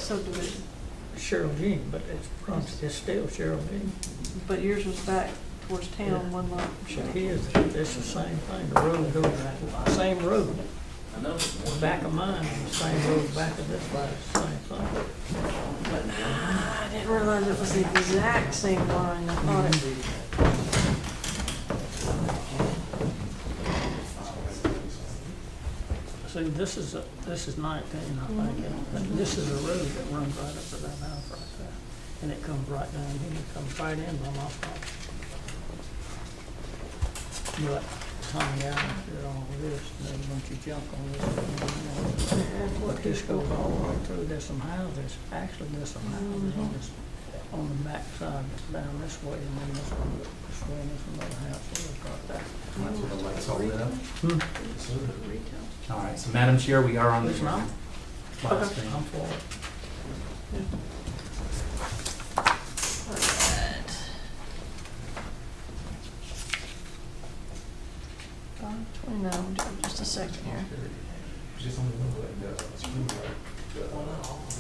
subdivision? Cheryl Jean, but it's still Cheryl Jean. But yours was back towards town, Yeah. one lot. It is, it's the same thing, the road goes, the same road. The back of mine, the same road back of this place, same thing. But I didn't realize it was the exact same line. I thought it. See, this is 19, I think, and this is a road that runs right up to that house right there. And it comes right down here, it comes right in on my property. But Tommy Allen did all this, and then once you jump on this, what this goes all the way through, there's some houses, actually there's some houses on the back side, down this way, and then this way, and there's another house, so we've got that. That's where the lights all lit up. Retail. All right, so Madam Chair, we are on the It's not? live Okay. stream. I'm for it. Alright. 529, we'll do it just a second here. Just on the screen,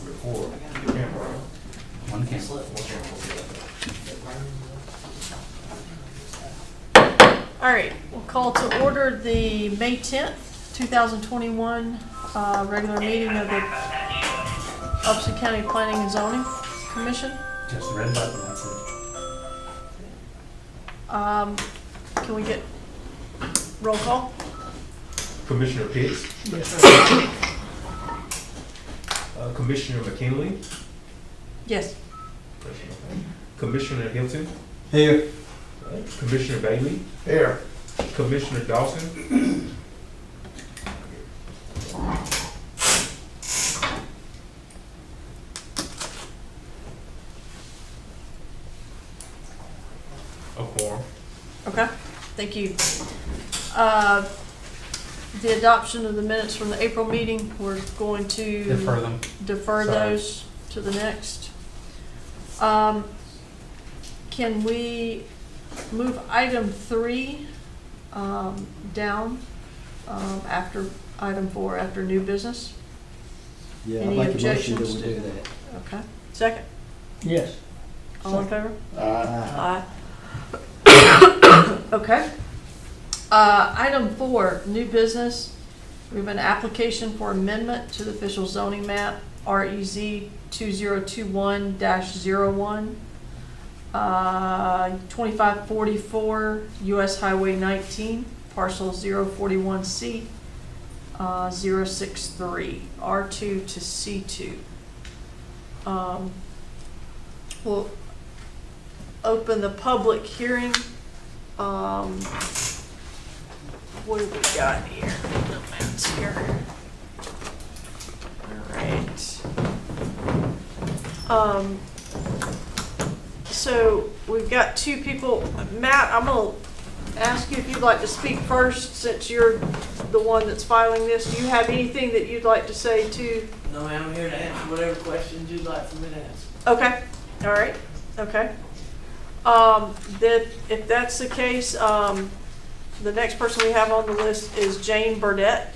record camera. One camera. Alright, we'll call to order the May 10th, 2021 regular meeting of the Upson County Planning and Zoning Commission. Just red button, that's it. Can we get roll call? Commissioner Pitts, Yes, sir. Commissioner McKinley, Yes. Commissioner Hilton, Here. Commissioner Bailey, Here. Commissioner Dawson, a quorum. Okay, thank you. The adoption of the minutes from the April meeting, we're going to Defer them. defer Sorry. those to the next. Can we move item 3 down after item 4, after new business? Yeah, Any I'd make a motion that objections we to- do that. Okay, second, Yes. all in favor? Aye. Aye. Okay. Item 4, new business. We have an application for amendment to the official zoning map, REZ 2021-01, 2544 US Highway 19, parcel 041C, 063, R2 to C2. We'll open the public hearing. What do we got here? The maps here. All right. So we've got 2 people. Matt, I'm gonna ask you if you'd like to speak first, since you're the one that's filing this. Do you have anything that you'd like to say to? No, ma'am, I'm here to answer whatever questions you'd like for me to answer. Okay, all right, okay. That if that's the case, the next person we have on the list is Jane Burnett,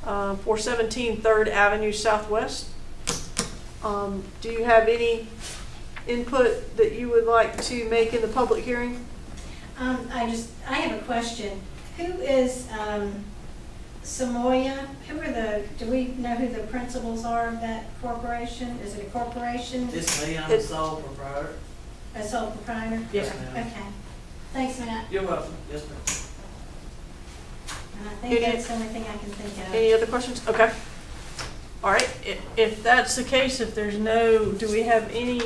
417 3rd Avenue Southwest. Do you have any input that you would like to make in the public hearing? I have a question. Who is Samoya? Do we know who the principals are of that corporation? Is it a corporation? It's me, I'm the sole proprietor. A sole proprietor? Yes, ma'am. Okay. Thanks, Matt. You're welcome. Yes, ma'am. And I think that's the only thing I can think of. Any other questions? Okay. All right, if that's the case, if there's no, do we have any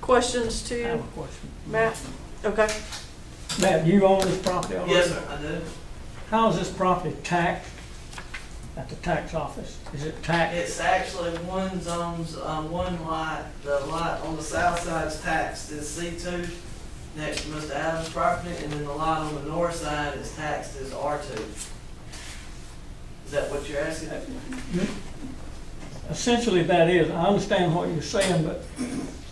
questions I have to a question. Matt? Okay. Matt, you own this property already? Yes, sir, I do. How is this property taxed at the tax office? Is it taxed? It's actually one zone's, one lot, the lot on the south side is taxed as C2 next to Mr. Adams' property, and then the lot on the north side is taxed as R2. Is that what you're asking? Essentially that is, I understand what you're saying, but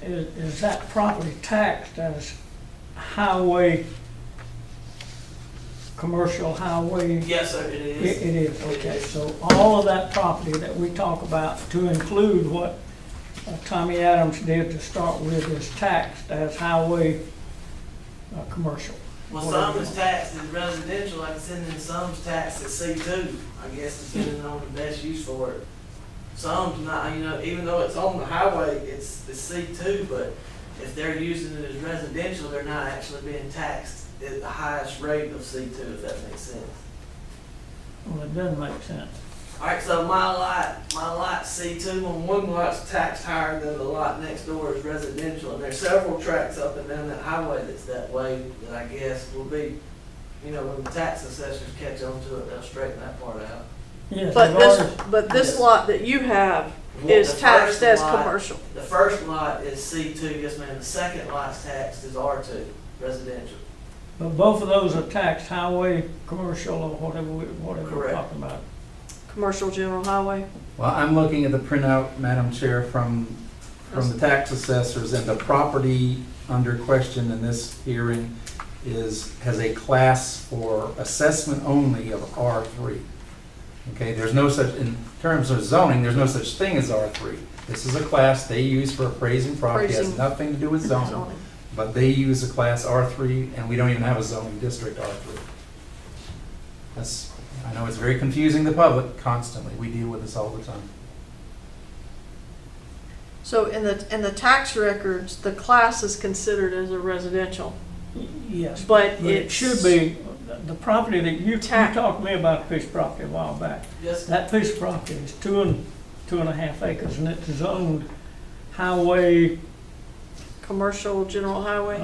is that property taxed as highway commercial highway? Yes, sir, it It is. is, okay, so all of that property that we talk about, to include what Tommy Adams did to start with, is taxed as highway, commercial. Well, Whatever. some is taxed as residential, like I said, and some's taxed as C2, I guess, depending on the best use for it. Some's not, even though it's on the highway, it's C2, but if they're using it as residential, they're not actually being taxed at the highest rate of C2, if that makes sense. Well, it doesn't make sense. Alright, so my lot C2 on one lot's taxed higher than the lot next door is residential, and there's several tracks up and down that highway that's that way, that I guess will be, when the tax assessors catch on to it, they'll straighten that part out. Yes, But they've this, already- but this Yes. lot that you have Well, is the taxed first as lot- commercial. The first lot is C2, yes ma'am, the second lot's taxed is R2, residential. But both of those are taxed highway, commercial, or whatever we're Correct. talking about. Commercial general highway. Well, I'm looking at the printout, Madam Chair, from the tax assessors, and the property under question in this hearing has a class for assessment only of R3. Okay, there's no such, in terms of zoning, there's no such thing as R3. This is a class they use for appraising property, it has Appraising. nothing to do with zoning. Zoning. But they use a class R3, and we don't even have a zoning district R3. I know it's very confusing to the public constantly. We deal with this all the time. So in the tax records, the class is considered as a residential. Yes, But but it it's- should be, the property that you Tax. talked to me about a piece of property a while back. Yes, That piece of property is 2.5 acres, and it's zoned highway, Commercial general highway.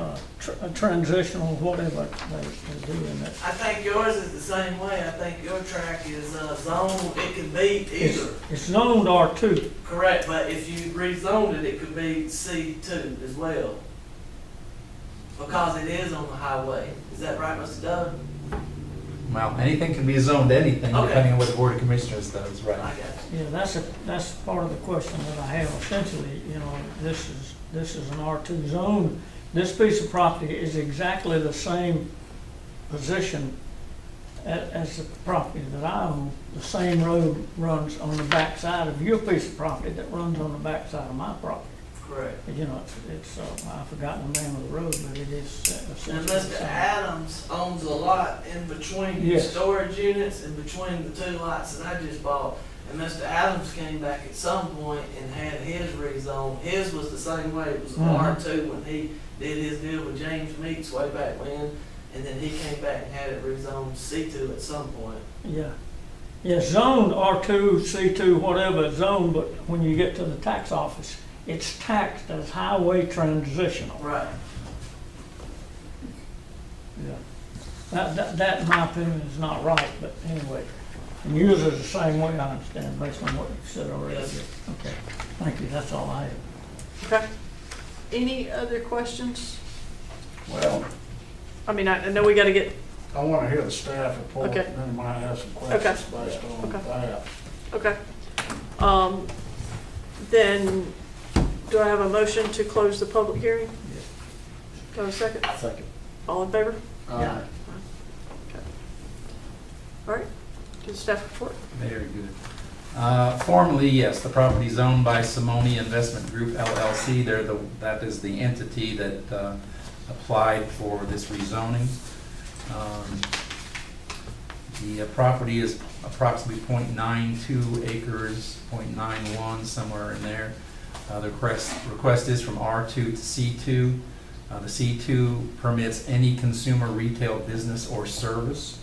transitional, whatever they do in that. I think yours is the same way, I think your track is zoned, it could be either. It's zoned R2. Correct, but if you rezoned it, it could be C2 as well. Because it is on the highway. Is that right, Mr. Doe? Well, anything can be zoned anything, Okay. depending on what the Board of Commissioners does, I right? got you. Yeah, that's part of the question that I have. Essentially, this is an R2 zone. This piece of property is exactly the same position as the property that I own. The same road runs on the backside of your piece of property that runs on the backside of my property. Correct. It's I've forgotten the name of the road, but it is essentially And the Mr. same. Adams owns a lot in between the Yes. storage units and between the two lots that I just bought. And Mr. Adams came back at some point and had his rezoned. His was the same way, it was Mhm. R2 when he did his deal with James Meeks way back when. And then he came back and had it rezoned C2 at some point. Yeah. Yeah, zoned R2, C2, whatever it's zoned, but when you get to the tax office, it's taxed as highway transitional. Right. Yeah. That in my opinion is not right, but anyway. And yours is the same way, I understand, based on what you said already. Yes. Okay, thank you, that's all I have. Okay. Any other questions? Well, I mean, I know we gotta get, I want to hear the staff report, Okay. and then I have some questions based on Okay. that. okay. Then, do I have a motion to close the public hearing? Do I have a second? Second. All in favor? Yeah. All right, to the staff report. Very good. Formally, yes, the property is owned by Simone Investment Group LLC. That is the entity that applied for this rezoning. The property is approximately 0.92 acres, 0.91, somewhere in there. The request is from R2 to C2. The C2 permits any consumer retail business or service.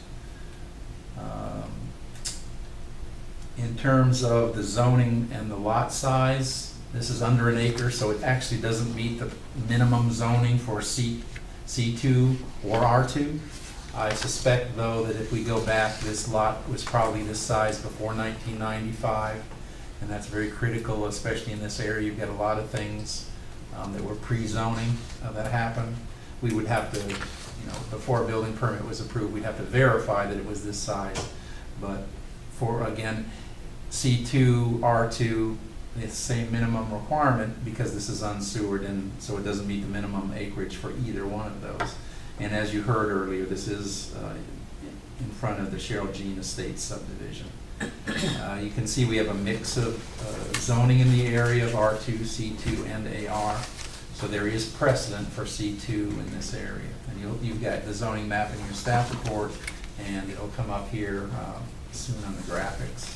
In terms of the zoning and the lot size, this is under an acre, so it actually doesn't meet the minimum zoning for C2 or R2. I suspect, though, that if we go back, this lot was probably this size before 1995, and that's very critical, especially in this area. You've got a lot of things that were pre-zoning that happened. We would have to, before a building permit was approved, we'd have to verify that it was this size. But for, again, C2, R2, it's the same minimum requirement because this is unsewered, and so it doesn't meet the minimum acreage for either one of those. And as you heard earlier, this is in front of the Cheryl Jean Estates subdivision. You can see we have a mix of zoning in the area of R2, C2, and AR. So there is precedent for C2 in this area. And you've got the zoning map in your staff report, and it'll come up here soon on the graphics.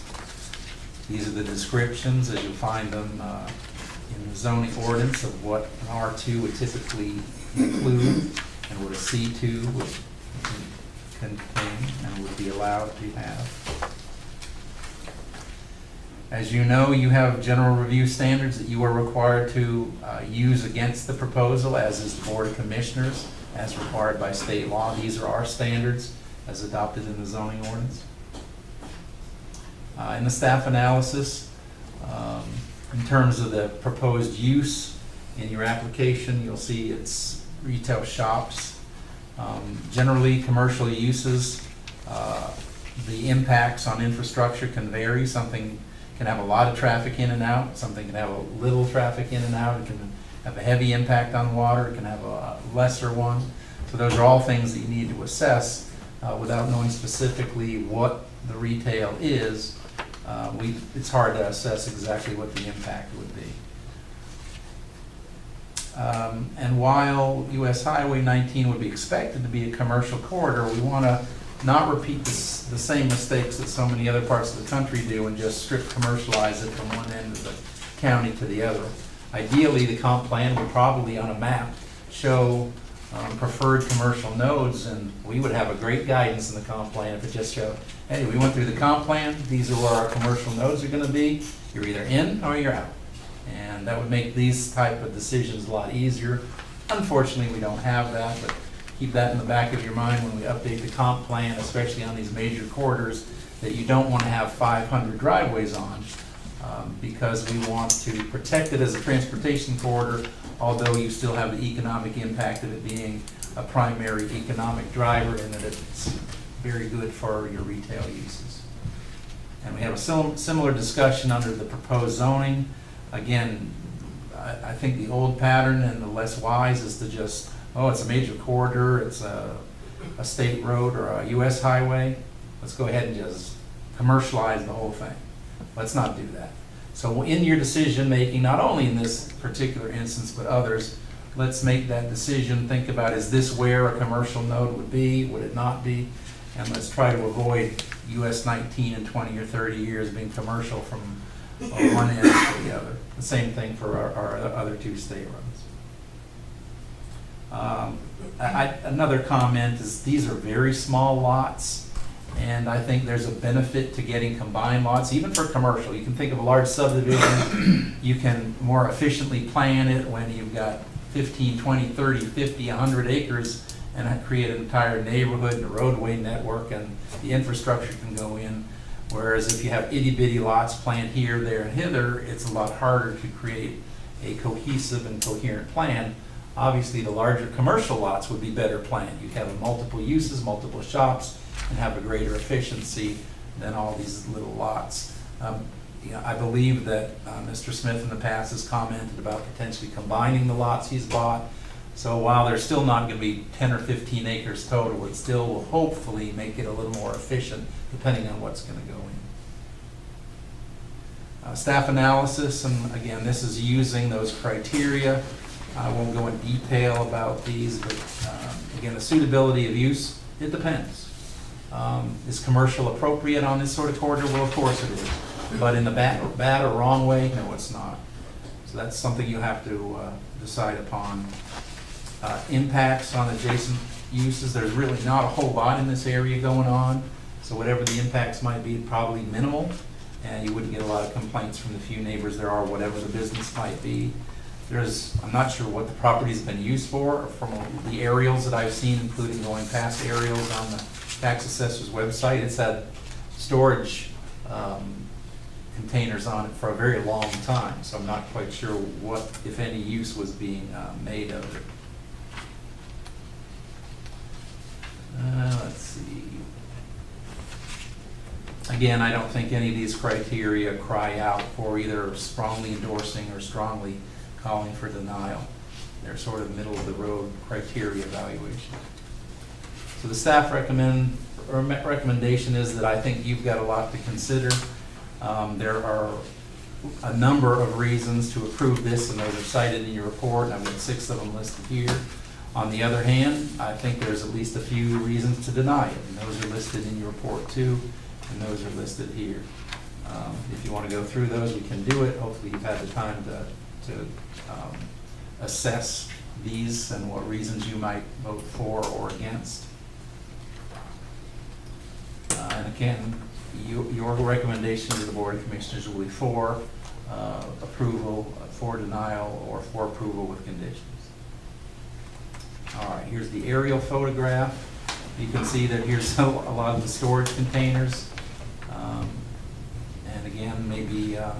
These are the descriptions as you'll find them in the zoning ordinance of what an R2 would typically include and what a C2 would contain and would be allowed to have. As you know, you have general review standards that you are required to use against the proposal, as is the Board of Commissioners, as required by state law. These are our standards as adopted in the zoning ordinance. In the staff analysis, in terms of the proposed use in your application, you'll see it's retail shops. Generally, commercial uses, the impacts on infrastructure can vary. Something can have a lot of traffic in and out, something can have a little traffic in and out, it can have a heavy impact on water, it can have a lesser one. So those are all things that you need to assess without knowing specifically what the retail is. It's hard to assess exactly what the impact would be. And while US Highway 19 would be expected to be a commercial corridor, we want to not repeat the same mistakes that so many other parts of the country do and just strip commercialize it from one end of the county to the other. Ideally, the comp plan would probably on a map show preferred commercial nodes, and we would have a great guidance in the comp plan if it just showed, hey, we went through the comp plan, these are where our commercial nodes are going to be, you're either in or you're out. And that would make these type of decisions a lot easier. Unfortunately, we don't have that, but keep that in the back of your mind when we update the comp plan, especially on these major corridors, that you don't want to have 500 driveways on, because we want to protect it as a transportation corridor, although you still have the economic impact of it being a primary economic driver and that it's very good for your retail uses. And we have a similar discussion under the proposed zoning. Again, I think the old pattern and the less wise is to just, oh, it's a major corridor, it's a state road or a US highway. Let's go ahead and just commercialize the whole thing. Let's not do that. So in your decision making, not only in this particular instance, but others, let's make that decision. Think about, is this where a commercial node would be? Would it not be? And let's try to avoid US 19 and 20 or 30 years being commercial from one end to the other. The same thing for our other two state roads. Another comment is these are very small lots, and I think there's a benefit to getting combined lots, even for commercial. You can think of a large subdivision, you can more efficiently plan it when you've got 15, 20, 30, 50, 100 acres and create an entire neighborhood and a roadway network, and the infrastructure can go in. Whereas if you have itty-bitty lots planned here, there, and hither, it's a lot harder to create a cohesive and coherent plan. Obviously, the larger commercial lots would be better planned. You'd have multiple uses, multiple shops, and have a greater efficiency than all these little lots. I believe that Mr. Smith in the past has commented about potentially combining the lots he's bought. So while there's still not going to be 10 or 15 acres total, it still will hopefully make it a little more efficient depending on what's going to go in. Staff analysis, and again, this is using those criteria. I won't go in detail about these, but again, the suitability of use, it depends. Is commercial appropriate on this sort of corridor? Well, of course it is. But in the bad or wrong way, no, it's not. So that's something you have to decide upon. Impacts on adjacent uses, there's really not a whole lot in this area going on. So whatever the impacts might be, probably minimal. And you wouldn't get a lot of complaints from the few neighbors there are, whatever the business might be. I'm not sure what the property's been used for, or from the aerials that I've seen, including going past aerials on the tax assessor's website. It's had storage containers on it for a very long time, so I'm not quite sure what, if any, use was being made of it. Let's see. Again, I don't think any of these criteria cry out for either strongly endorsing or strongly calling for denial. They're sort of middle of the road criteria evaluation. So the staff recommendation is that I think you've got a lot to consider. There are a number of reasons to approve this, and those are cited in your report, and I've got 6 of them listed here. On the other hand, I think there's at least a few reasons to deny it, and those are listed in your report too, and those are listed here. If you want to go through those, we can do it. Hopefully you've had the time to assess these and what reasons you might vote for or against. And again, your recommendation to the Board of Commissioners will be for approval, for denial, or for approval with conditions. All right, here's the aerial photograph. You can see that here's a lot of the storage containers. And again, maybe the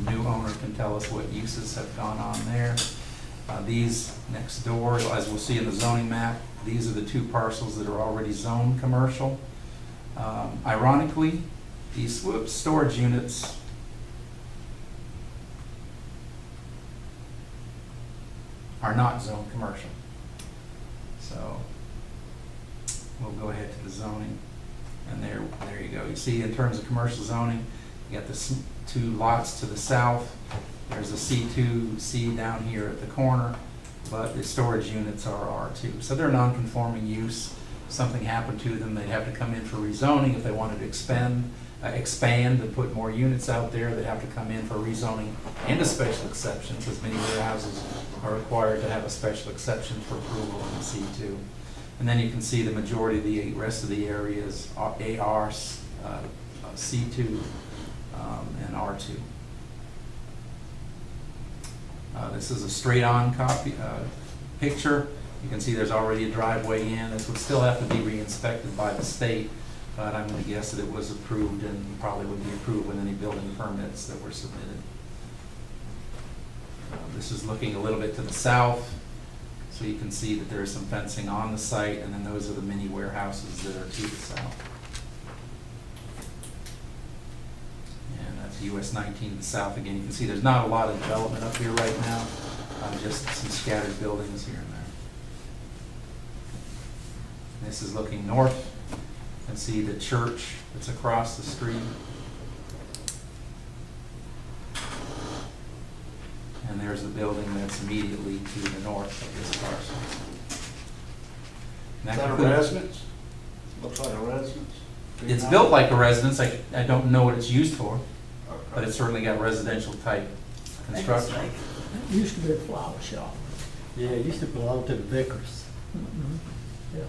new owner can tell us what uses have gone on there. These next door, as we'll see in the zoning map, these are the 2 parcels that are already zoned commercial. Ironically, these storage units are not zoned commercial. So we'll go ahead to the zoning, and there you go. You see, in terms of commercial zoning, you got the 2 lots to the south. There's a C2C down here at the corner, but the storage units are R2. So they're non-conforming use. If something happened to them, they'd have to come in for rezoning. If they wanted to expand and put more units out there, they'd have to come in for rezoning and a special exception, because many warehouses are required to have a special exception for approval in C2. And then you can see the majority of the rest of the areas are AR, C2, and R2. This is a straight-on picture. You can see there's already a driveway in. This would still have to be re-inspected by the state, but I'm going to guess that it was approved and probably would be approved with any building permits that were submitted. This is looking a little bit to the south, so you can see that there's some fencing on the site, and then those are the mini warehouses that are to the south. And that's US 19 to the south again. You can see there's not a lot of development up here right now, just some scattered buildings here and there. This is looking north. You can see the church that's across the street. And there's the building that's immediately to the north of this parcel. Is that a residence? Looks like a residence. Do you It's know? built like a residence. I don't know what it's used for, but it's certainly got residential type construction. It used to be a flower shop. Yeah, it used to belong to the Vickers. Mhm. Yeah.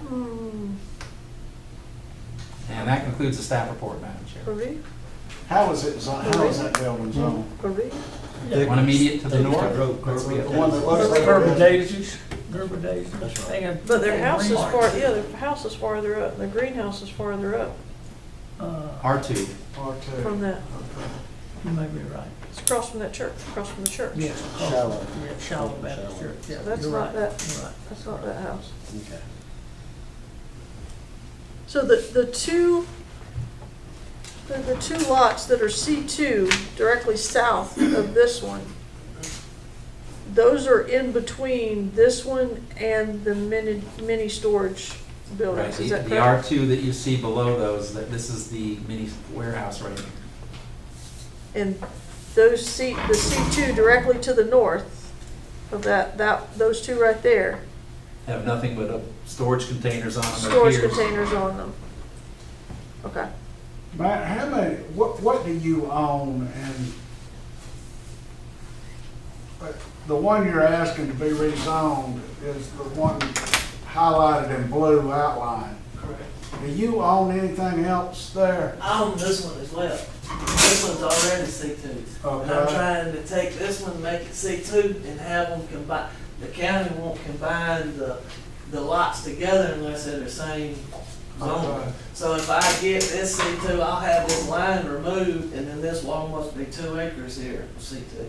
And that concludes the staff report, Madam Chair. How is that building zoned? One immediate to the They used to north. grow The Gerber one that looks like Gerber a daisies, Gerber daisies. That's right. They had- But they their had house is green far, lights. yeah, their house is farther up, and the greenhouse is farther up R2. R2. from that. You may be right. It's across from that church, across from the church. Yes. Shallow. Yeah, Shallow Baptist Shallow. Church. Yeah, That's you're not right. that. You're right. That's not that house. Okay. So the two lots that are C2 directly south of this one, those are in between this one and the mini storage Right. buildings, The is that the correct? R2 that you see below those, this is the mini warehouse right here. And those the C2 directly to the north of those 2 right there, Have nothing but storage containers on them. storage Piers. containers on them. Okay. Matt, how many, what do you own, and the one you're asking to be rezoned is the one highlighted in blue outline. Correct. Do you own anything else there? I own this one as well. This one's already C2. And I'm Okay. trying to take this one, make it C2, and have them combine. The county won't combine the lots together unless they're the same zone. Okay. So if I get this C2, I'll have this line removed, and then this one must be 2 acres here, C2.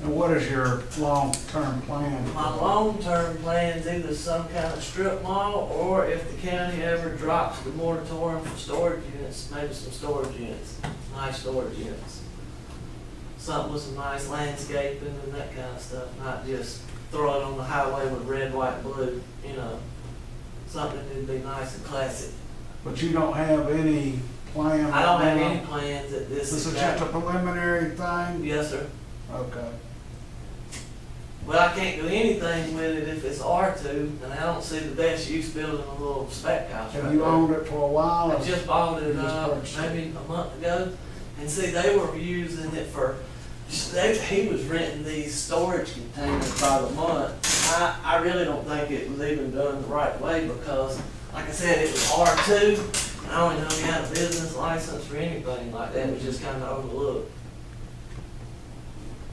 And what is your long-term plan? My long-term plan is either some kind of strip mall, or if the county ever drops the moratorium for storage units, maybe some storage units, nice storage units. Something with some nice landscaping and that kind of stuff, not just throw it on the highway with red, white, blue, something that'd be nice and classic. But you don't have any plan? I don't have right any now? plans at this This is exact. just a preliminary thing? Yes, sir. Okay. But I can't do anything with it if it's R2, and I don't see the best use building a little spec house right Have you there. owned it for a while? I just bought it, You just purchased it? maybe a month ago, and see, they were using it for, he was renting these storage containers by the month. I really don't think it was even done the right way, because, like I said, it was R2, and I don't even know he had a business license or anything like that, it was just kinda overlooked.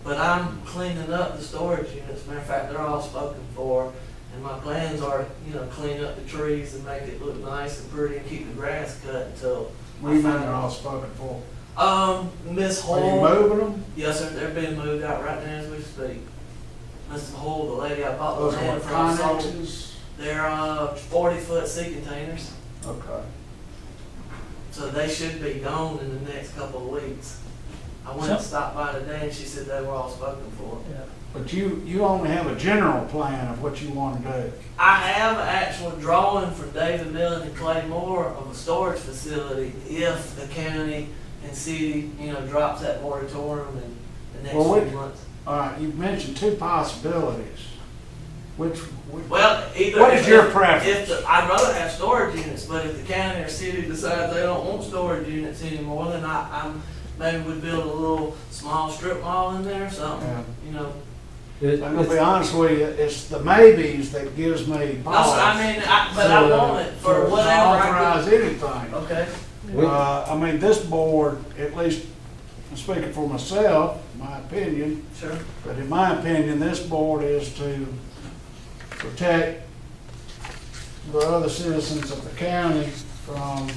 But I'm cleaning up the storage units, matter of fact, they're all spoken for, and my plans are, clean up the trees and make it look nice and pretty and keep the grass cut until. What do you mean they're all spoken for? Miss Are you Hall. moving them? Yes, sir, they're being moved out right now as we speak. Miss Hall, the lady I bought the Those are land what, from, sold. connexes? They're, 40-foot sea containers, Okay. so they should be gone in the next couple of weeks. I went and stopped by today and she said they were all spoken for. Yeah. But you only have a general plan of what you want to do. I have an actual drawing from David Millen and Clay Moore of a storage facility if the county and city, drops that moratorium in the next Well, few months. All right, you've mentioned two possibilities. Which Well, either. What is your if- preference? I'd rather have storage units, but if the county or city decides they don't want storage units anymore, then I'm maybe we'd build a little small strip mall in there or something, I'm gonna be honest with you, it's the maybes that gives me No, pause. but I want it for to whatever I authorize anything. could. Okay. This board, at least I'm speaking for myself, my opinion, Sure. but in my opinion, this board is to protect the other citizens of the county from,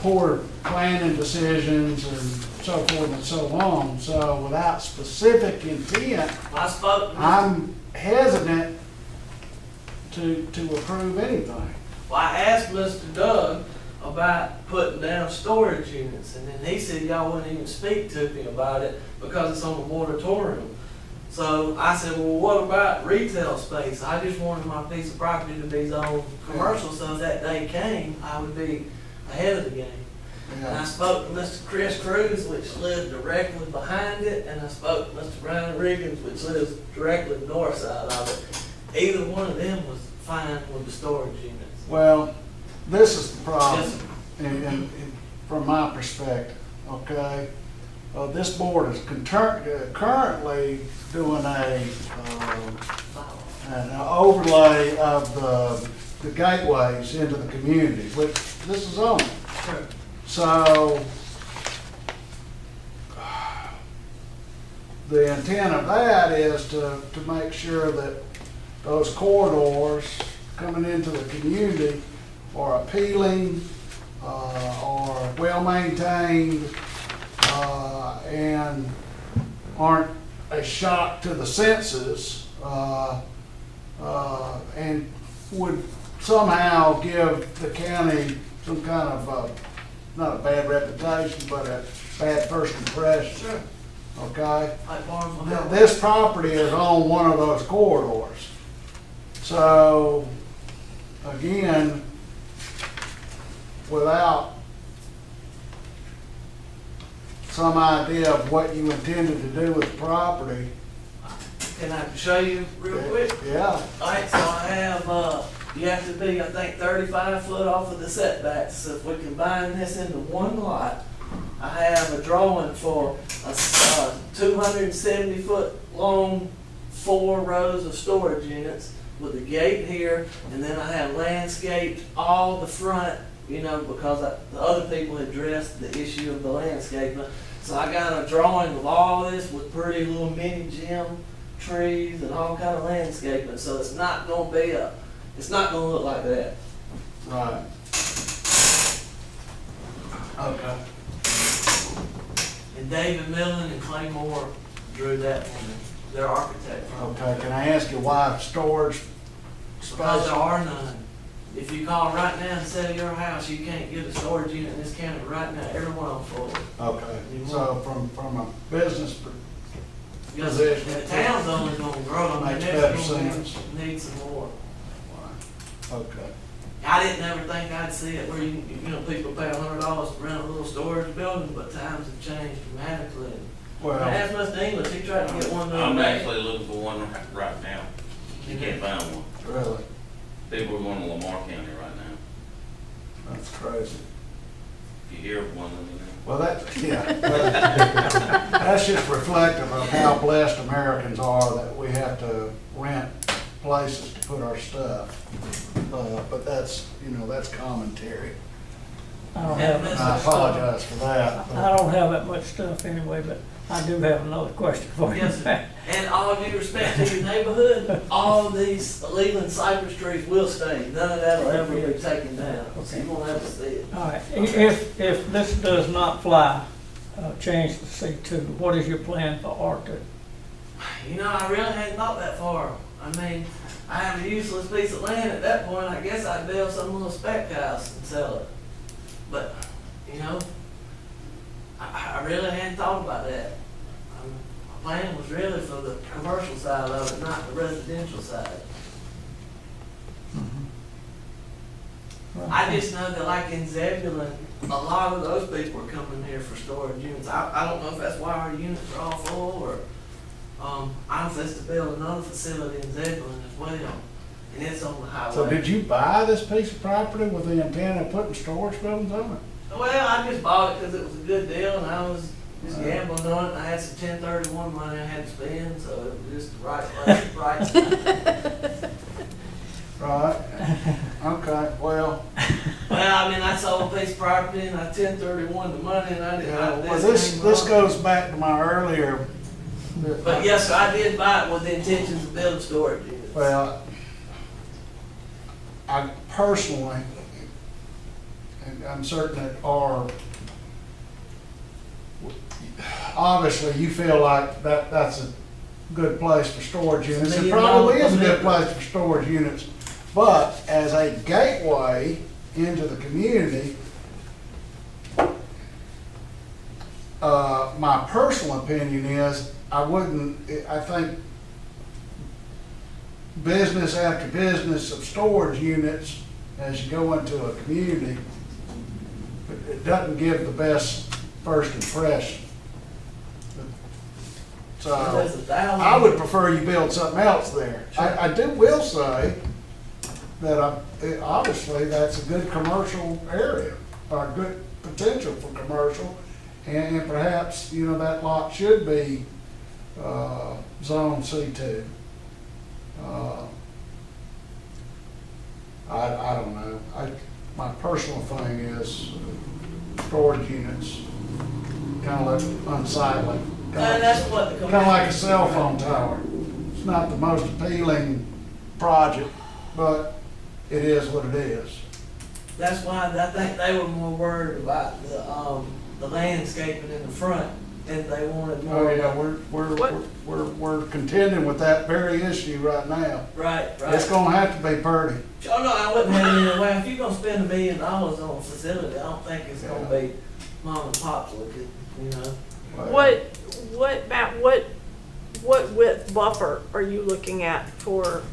poor planning decisions and so forth and so on. So without specific intent, I spoke. I'm hesitant to approve anything. Well, I asked Mr. Doug about putting down storage units, and then he said y'all wouldn't even speak to me about it because it's on a moratorium. So I said, well, what about retail space? I just wanted my piece of property to be zoned commercial, so if that day came, I would be ahead of the game. And I spoke to Mr. Chris Cruz, which lived directly behind it, and I spoke to Mr. Brian Riggins, which lives directly north side of it. Either one of them was fine with the storage units. Well, this is the problem, Yes, sir. and from my perspective, okay? This board is currently doing an overlay of the gateways into the community, which this is on. Sure. So, the intent of that is to make sure that those corridors coming into the community are appealing, are well-maintained, and aren't a shock to the senses, and would somehow give the county some kind of, not a bad reputation, but a bad first impression. Sure. Okay? Like Barnes Now, Hill. this property is on one of those corridors. So, again, without some idea of what you intended to do with the property, Can I show you real quick? yeah, Alright, so I have, you have to be, I think, 35 foot off of the setbacks. So if we combine this into one lot, I have a drawing for a 270 foot long, 4 rows of storage units with a gate here, and then I have landscaped all the front, because the other people addressed the issue of the landscaping. So I got a drawing of all this with pretty little mini gym trees and all kind of landscaping. So it's not gonna be it's not gonna look like that. right. Okay. And David Millen and Clay Moore drew that for me. They're architects. Okay, can I ask you why storage Because space? there are none. If you call right now and sell your house, you can't get a storage unit in this county right now. Everyone on full. Okay, so from a business, Because Position. the town's only gonna grow. Makes they're better gonna sense. need some more. Okay. I didn't ever think I'd see it where people pay $100 to rent a little storage building, but times have changed dramatically. Well, Ask Mr. English, he tried to get one the I'm other day. actually looking for one right now. You can't find one. really, People are going to Lamar County right now. that's crazy. If you hear of one, let me know. Well, that's just reflective of how blessed Americans are that we have to rent places to put our stuff. But that's, that's commentary. I don't Yeah, have, I apologize for that. I don't have that much stuff anyway, but I do have another question for you. Yes, sir. And all due respect to your neighborhood, all these Leland cypress trees will stay. None of that will ever be taken down. So you won't have to see it. All right, if this does not fly, change to C2, what is your plan for R2? I really hadn't thought that far. I mean, I have a useless piece of land at that point. I guess I'd build some little spec house and sell it. But, I really hadn't thought about that. My plan was really for the commercial side of it, not the residential side. I just know that like in Zebulon, a lot of those people are coming here for storage units. I don't know if that's why our units are all full or, I'm supposed to build another facility in Zebulon as well, and it's on the highway. So did you buy this piece of property with the intent of putting storage buildings on it? Well, I just bought it because it was a good deal and I was just gambling on it and I had some 1031 money I had to spend, so it was just the right place, right time. Right, okay, well, Well, I mean, I sold a piece of property and I 1031 the money and I didn't yeah, have well, this goes back to my earlier. But yes, sir, I did buy it with the intentions of building storage units. Well, I personally, and I'm certain that obviously you feel like that's a good place for storage units. It probably is a good place for storage units, but as a gateway into the community, my personal opinion is I think business after business of storage units as you go into a community, it doesn't give the best first impression. So I would prefer you build something else there. I will say that obviously that's a good commercial area, or good potential for commercial, and perhaps, that lot should be zone C2. I don't know. My personal thing is storage units, kind of like unsightly. That's what the Kind of like a cell phone tower. It's not the most appealing project, but it is what it is. That's why I think they were more worried about the landscaping in the front than they wanted more. Oh yeah, we're contending with that very issue right now. Right. It's gonna have to be pretty. Oh no, I wouldn't have it anyway. If you're gonna spend $1 million on a facility, I don't think it's gonna be mom and pop's looking, Matt, what width buffer are you looking at for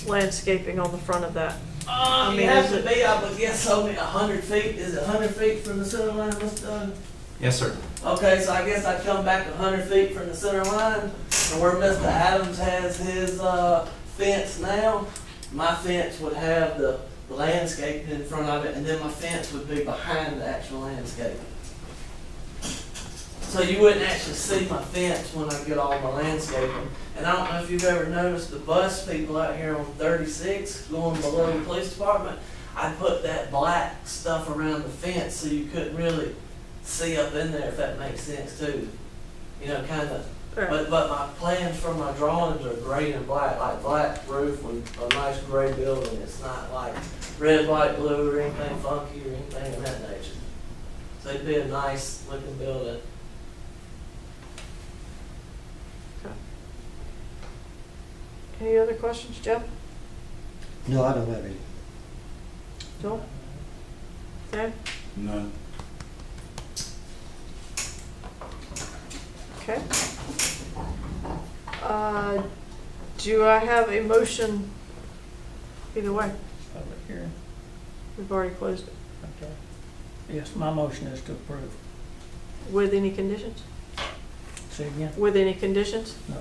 landscaping on the front of that? I mean, it has to be, I would guess, only 100 feet. Is it 100 feet from the center line, Mr. Dunn? Yes, sir. Okay, so I guess I'd come back 100 feet from the center line, and where Mr. Adams has his fence now, my fence would have the landscaping in front of it, and then my fence would be behind the actual landscape. So you wouldn't actually see my fence when I get all my landscaping. And I don't know if you've ever noticed the bus people out here on 36 going below the police department. I put that black stuff around the fence so you couldn't really see up in there, if that makes sense too. Kind of. But my plans for my drawings are gray and black, like black roof with a nice gray building. It's not like red, white, blue, or anything funky or anything of that nature. So it'd be a nice looking building. Any other questions, Jeff? No, I don't have any. Joel? Dan? No. Okay. Do I have a motion either way? hearing? We've already closed it. Okay. Yes, my motion is to approve. With any conditions? Say again? With any conditions? No.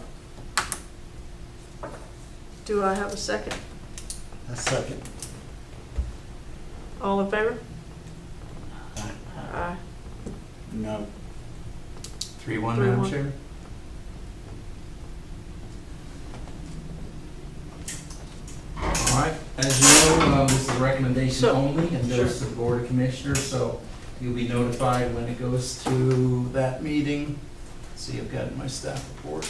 Do I have a second? A second. All in favor? Aye. Aye. No. 3-1, Madam 3-1. Chair. All right, as you know, this is a recommendation So- only and goes to the Board of Commissioners, so you'll be notified when it goes to that meeting. Let's see, I've got my staff report.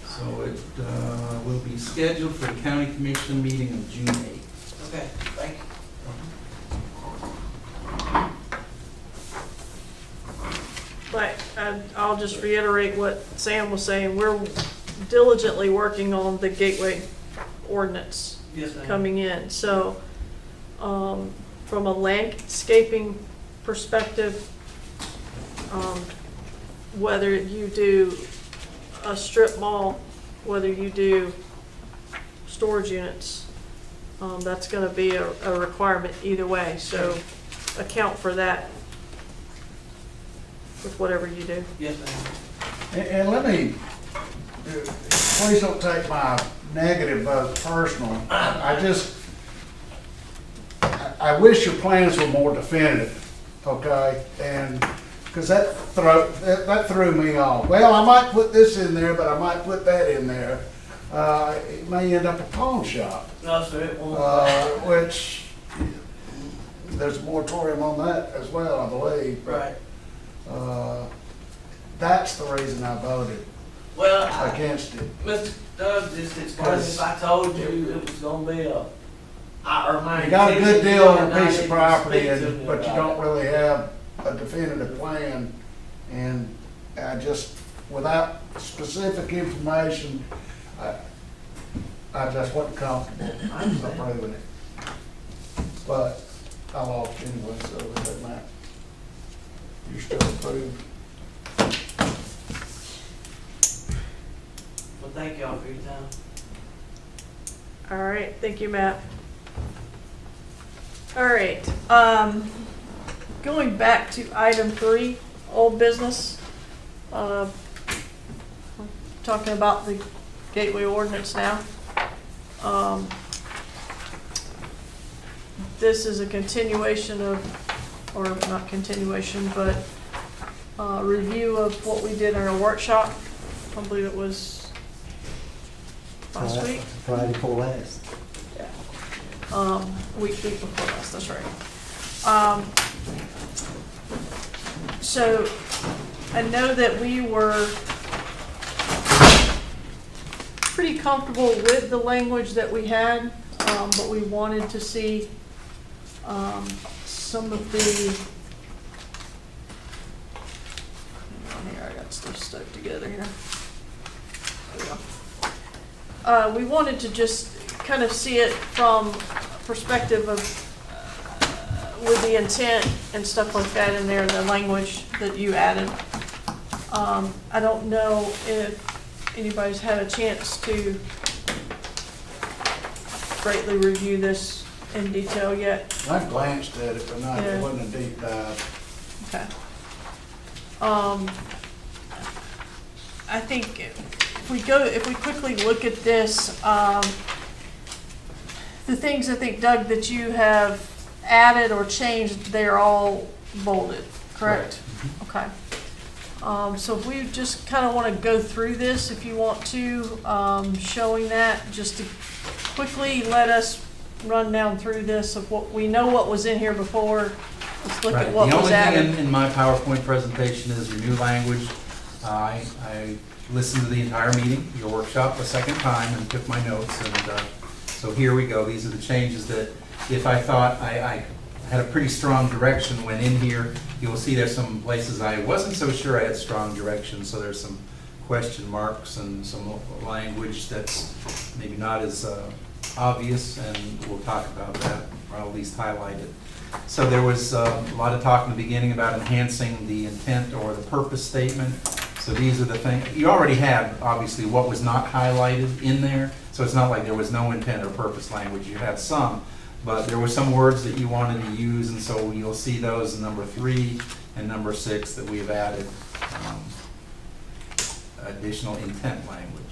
So it will be scheduled for the County Commission meeting of June 8th. Okay, thank you. But I'll just reiterate what Sam was saying. We're diligently working on the Gateway Ordinance Yes, ma'am. coming in. So, from a landscaping perspective, whether you do a strip mall, whether you do storage units, that's gonna be a requirement either way. So account for that with whatever you do. Yes, ma'am. And let me, please don't take my negative vote personal. I wish your plans were more definitive, okay? And, because that threw me off. Well, I might put this in there, but I might put that in there. It may end up a pawn shop, No, sir, it won't. which, there's a moratorium on that as well, I believe. Right. That's the reason I voted Well, against it. Mr. Doug just explained, if I told you it was gonna be a, or my You got a good intention, deal on you a piece need of to property, speak to me but you about don't it. really have a definitive plan. And I just, without specific information, I just wasn't comfortable I understand. approving it. But I lost anyway, so it doesn't matter. You're still approved. Well, thank y'all for your time. All right, thank you, Matt. All right, going back to item 3, old business. Talking about the Gateway Ordinance now. This is a continuation of, or not continuation, but review of what we did in our workshop. I believe it was last week. Friday before last. Week before last, that's right. So I know that we were pretty comfortable with the language that we had, but we wanted to see some of the, hang on here, I got stuff stuck together here. There we go. We wanted to just kind of see it from perspective of with the intent and stuff like that in there, the language that you added. I don't know if anybody's had a chance to greatly review this in detail yet. I glanced at it, but not, Yeah. it wasn't a deep dive. Okay. I think if we quickly look at this, the things I think, Doug, that you have added or changed, they're all bolded, correct? Okay. So if we just kind of want to go through this, if you want to, showing that, just to quickly let us run down through this of what we know what was in here before. Let's look at what was The added. only thing in my PowerPoint presentation is your new language. I listened to the entire meeting, your workshop, a second time and took my notes, and so here we go. These are the changes that, if I thought I had a pretty strong direction when in here, you'll see there's some places I wasn't so sure I had strong direction, so there's some question marks and some language that's maybe not as obvious, and we'll talk about that, or I'll at least highlight it. So there was a lot of talk in the beginning about enhancing the intent or the purpose statement. So these are the things, you already had, obviously, what was not highlighted in there, so it's not like there was no intent or purpose language, you had some, but there were some words that you wanted to use, and so you'll see those in number 3 and number 6 that we've added additional intent language.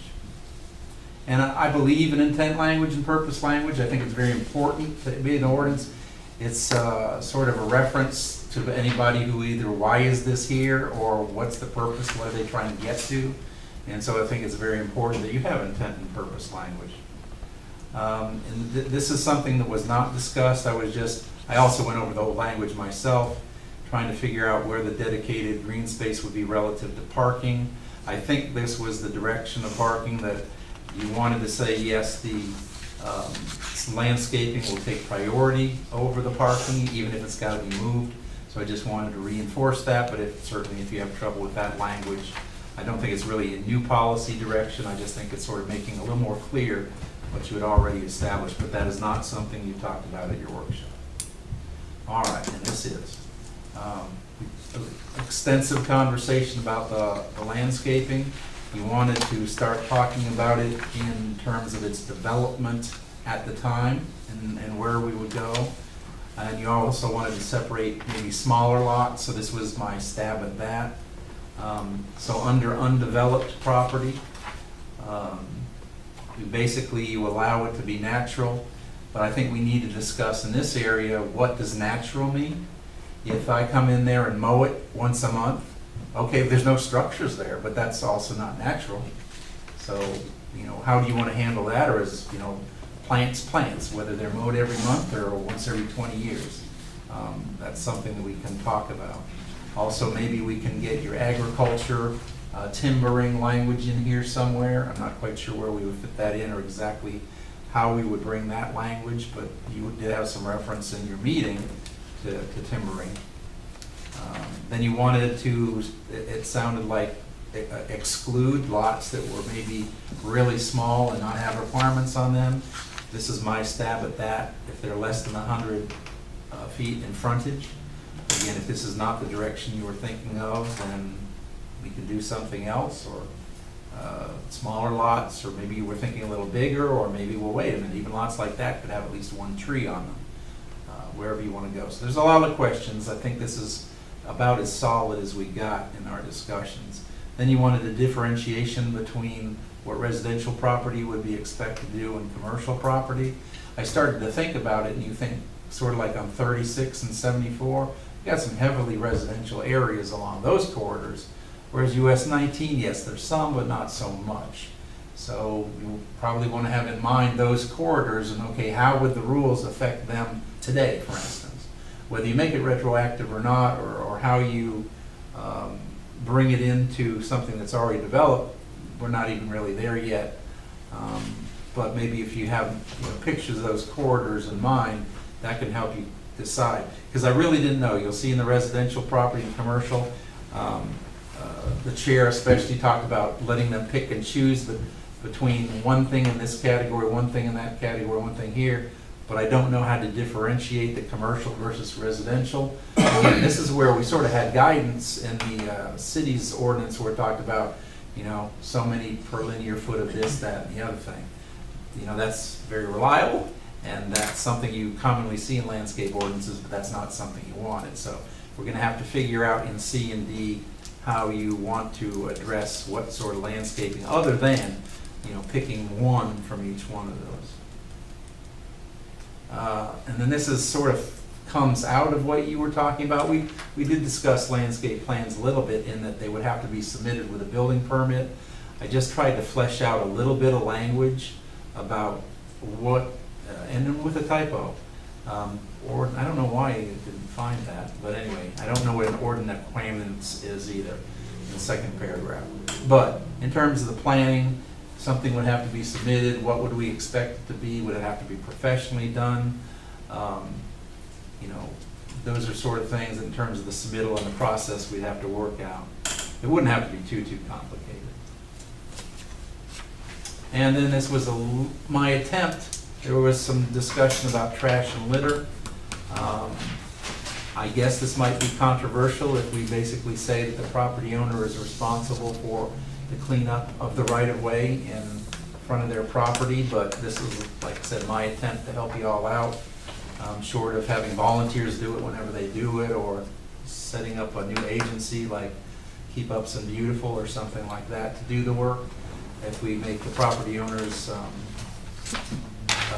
And I believe in intent language and purpose language. I think it's very important to be an ordinance. It's sort of a reference to anybody who either, why is this here, or what's the purpose, what are they trying to get to? And so I think it's very important that you have intent and purpose language. And this is something that was not discussed. I also went over the whole language myself, trying to figure out where the dedicated green space would be relative to parking. I think this was the direction of parking that you wanted to say, yes, the landscaping will take priority over the parking, even if it's got to be moved. So I just wanted to reinforce that, but certainly if you have trouble with that language, I don't think it's really a new policy direction. I just think it's sort of making a little more clear what you had already established, but that is not something you talked about at your workshop. All right, and this is extensive conversation about the landscaping. You wanted to start talking about it in terms of its development at the time and where we would go. And you also wanted to separate maybe smaller lots, so this was my stab at that. So under undeveloped property, you allow it to be natural, but I think we need to discuss in this area, what does natural mean? If I come in there and mow it once a month, okay, if there's no structures there, but that's also not natural. So, how do you want to handle that? Or is, plants, whether they're mowed every month or once every 20 years. That's something that we can talk about. Also, maybe we can get your agriculture, timbering language in here somewhere. I'm not quite sure where we would fit that in or exactly how we would bring that language, but you did have some reference in your meeting to timbering. Then you wanted to, it sounded like, exclude lots that were maybe really small and not have requirements on them. This is my stab at that. If they're less than 100 feet in frontage. Again, if this is not the direction you were thinking of, then we can do something else, or smaller lots, or maybe you were thinking a little bigger, or maybe, well, wait a minute, even lots like that could have at least one tree on them, wherever you want to go. So there's a lot of questions. I think this is about as solid as we got in our discussions. Then you wanted a differentiation between what residential property would be expected to do and commercial property. I started to think about it, and you think sort of like on 36 and 74, you got some heavily residential areas along those corridors, whereas US 19, yes, there's some, but not so much. So you probably want to have in mind those corridors, and okay, how would the rules affect them today, for instance? Whether you make it retroactive or not, or how you bring it into something that's already developed, we're not even really there yet. But maybe if you have pictures of those corridors in mind, that can help you decide. Because I really didn't know. You'll see in the residential property and commercial, the chair especially talked about letting them pick and choose between one thing in this category, one thing in that category, one thing here. But I don't know how to differentiate the commercial versus residential. Again, this is where we sort of had guidance in the city's ordinance where it talked about, so many per linear foot of this, that, and the other thing. That's very reliable, and that's something you commonly see in landscape ordinances, but that's not something you wanted. So we're going to have to figure out in C and D how you want to address what sort of landscaping, other than, picking one from each one of those. And then this is sort of comes out of what you were talking about. We did discuss landscape plans a little bit in that they would have to be submitted with a building permit. I just tried to flesh out a little bit of language about what, and then with a typo, or I don't know why you didn't find that, but anyway, I don't know what an ordinance is either in the second paragraph. But in terms of the planning, something would have to be submitted. What would we expect it to be? Would it have to be professionally done? Those are sort of things in terms of the submittal and the process we'd have to work out. It wouldn't have to be too complicated. And then this was my attempt. There was some discussion about trash and litter. I I guess this might be controversial if we basically say that the property owner is responsible for the cleanup of the right-of-way in front of their property, but this is, like I said, my attempt to help you all out, short of having volunteers do it whenever they do it, or setting up a new agency like Keep Upson Beautiful or something like that to do the work. If we make the property owners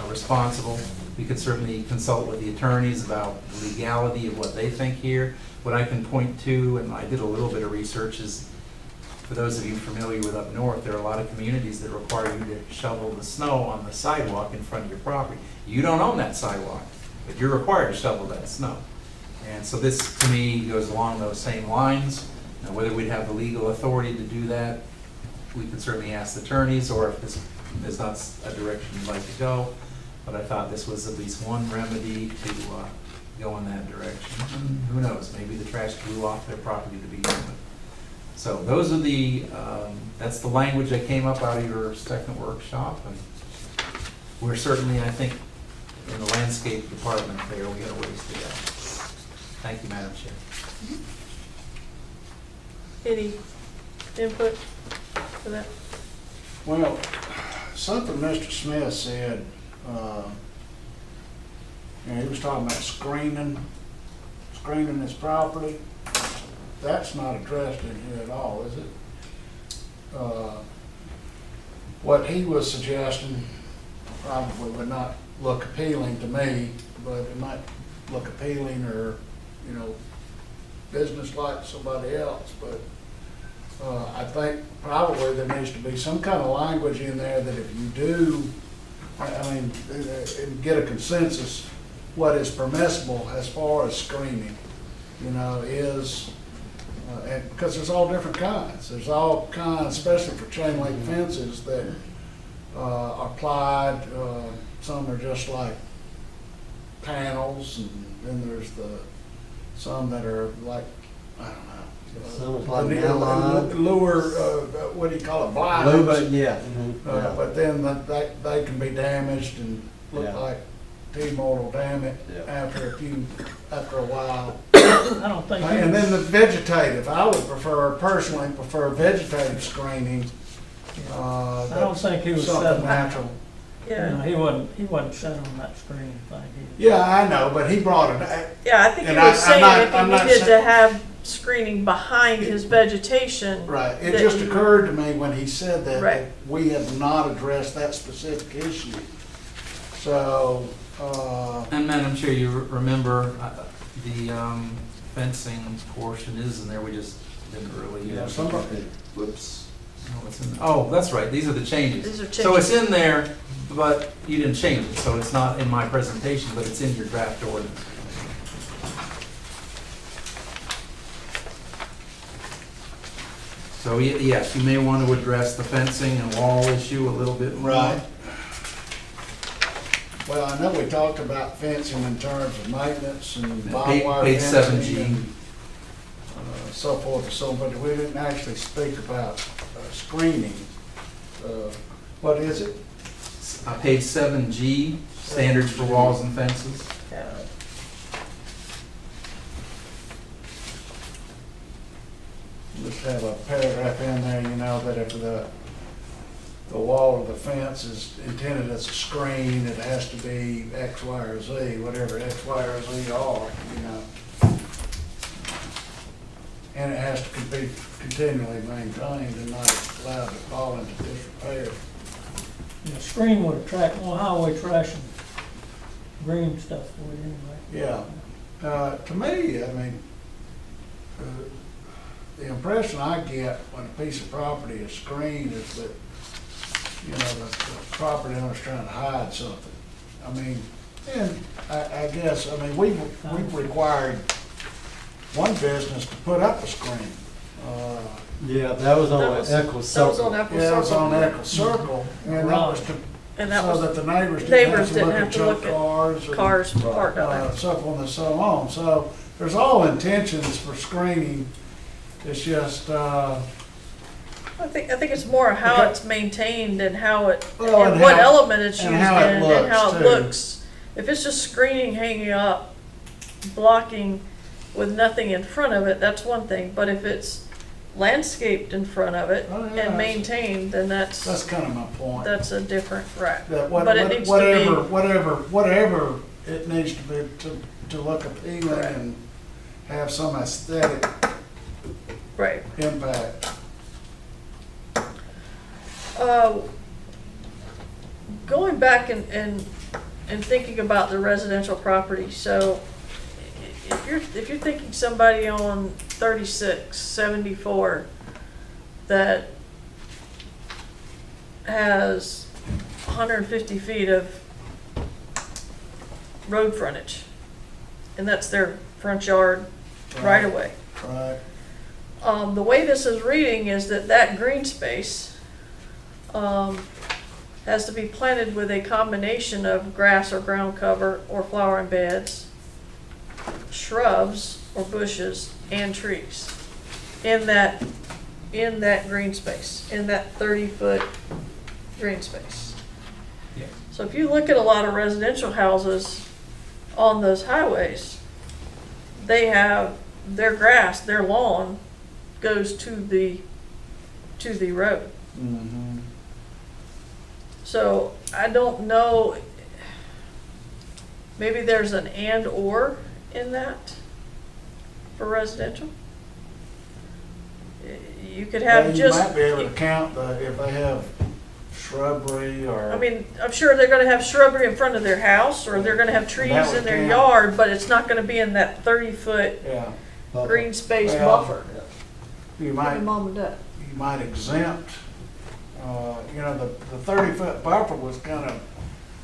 responsible, we could certainly consult with the attorneys about the legality of what they think here. What I can point to, and I did a little bit of research, is for those of you familiar with up north, there are a lot of communities that require you to shovel the snow on the sidewalk in front of your property. You don't own that sidewalk, but you're required to shovel that snow. And so this, to me, goes along those same lines. Now, whether we'd have the legal authority to do that, we could certainly ask the attorneys, or if this is not a direction you'd like to go. But I thought this was at least one remedy to go in that direction. And who knows, maybe the trash blew off their property to begin with. So those are the, that's the language that came up out of your second workshop. And we're certainly, I think, in the landscape department there, we got a ways to go. Thank you, Madam Chair. Any input for that? Well, something Mr. Smith said, he was talking about screening his property. That's not addressed in here at all, is it? What he was suggesting probably would not look appealing to me, but it might look appealing or, business-like to somebody else. But I think probably there needs to be some kind of language in there that if you do, get a consensus what is permissible as far as screening, is, because there's all different kinds. There's all kinds, especially for chain link fences that are plied. Some are just like panels, and then there's some that are like, I don't know. Some is like nylon. Lure, what do you call it, blinds? Yeah. But then they can be damaged and look like T-mold will damn it after a while. I don't think. And then the vegetative, I would personally prefer vegetative screening. I don't think he was something set natural. Yeah. He wasn't set on that screen thing. Yeah, I know, but he brought it. Yeah, I think he And was saying if I'm he not needed to saying- have screening behind his vegetation. Right. It that just you- occurred to me when he said that, Right. that we have not addressed that specific issue. So, And Madam Chair, you remember the fencing portion is in there, we just didn't really. Whoops. No, it's in there. Oh, that's right, these are the changes. These are So it's changes. in there, but you didn't change it, so it's not in my presentation, but it's in your draft ordinance. So yes, you may want to address the fencing and wall issue a little bit more. right. Well, I know we talked about fencing in terms of maintenance and barbed wire Page fencing 7G. and so forth and so on, but we didn't actually speak about screening. What is it? Page 7G, standards for walls and fences. Just have a paragraph in there, that if the wall of the fence is intended as a screen, it has to be X, Y, or Z, whatever X, Y, or Z are, And it has to be continually maintained and not allowed to fall into disrepair. The screen would attract more highway trash and green stuff for you anyway. Yeah. To me, the impression I get when a piece of property is screened is that, the property owner's trying to hide something. And I guess, we've required one business to put up a screen. Yeah, that was on Echo That was Circle. on Apple Yeah, it was on Circle. Echo Circle, and that was to, And that so was that the neighbors neighbors didn't didn't have have to to look look at cars. cars parked out there. So forth and so on. So there's all intentions for screening. It's just, I think it's more how Okay. it's maintained and how it, Well, and and what how- element it's used and in how it and how looks, it too. looks. If it's just screening hanging up, blocking with nothing in front of it, that's one thing, but if it's landscaped in front of it Oh, yeah, and maintained, then That's kind of my point. that's a different, right. That But it needs to whatever it needs to be to look appealing Right. and have some aesthetic Right. impact. Going back and thinking about the residential property, so if you're thinking somebody on 3674 that has 150 feet of road frontage, and that's their front yard right away. Right. The way this is reading is that green space has to be planted with a combination of grass or ground cover or flowering beds, shrubs or bushes, and trees in that green space, in that 30-foot green space. Yeah. So if you look at a lot of residential houses on those highways, they have their grass, their lawn goes to the road. Mm-hmm. So I don't know, maybe there's an and or in that for residential. You could have You just. might be able to count if they have shrubbery or. I mean, I'm sure they're gonna have shrubbery in front of their house, or they're gonna have trees That would in their count. yard, but it's not gonna be in that 30-foot Yeah. green space Well, buffer. You Give might, me mom and dad. you might exempt, the 30-foot buffer was kind of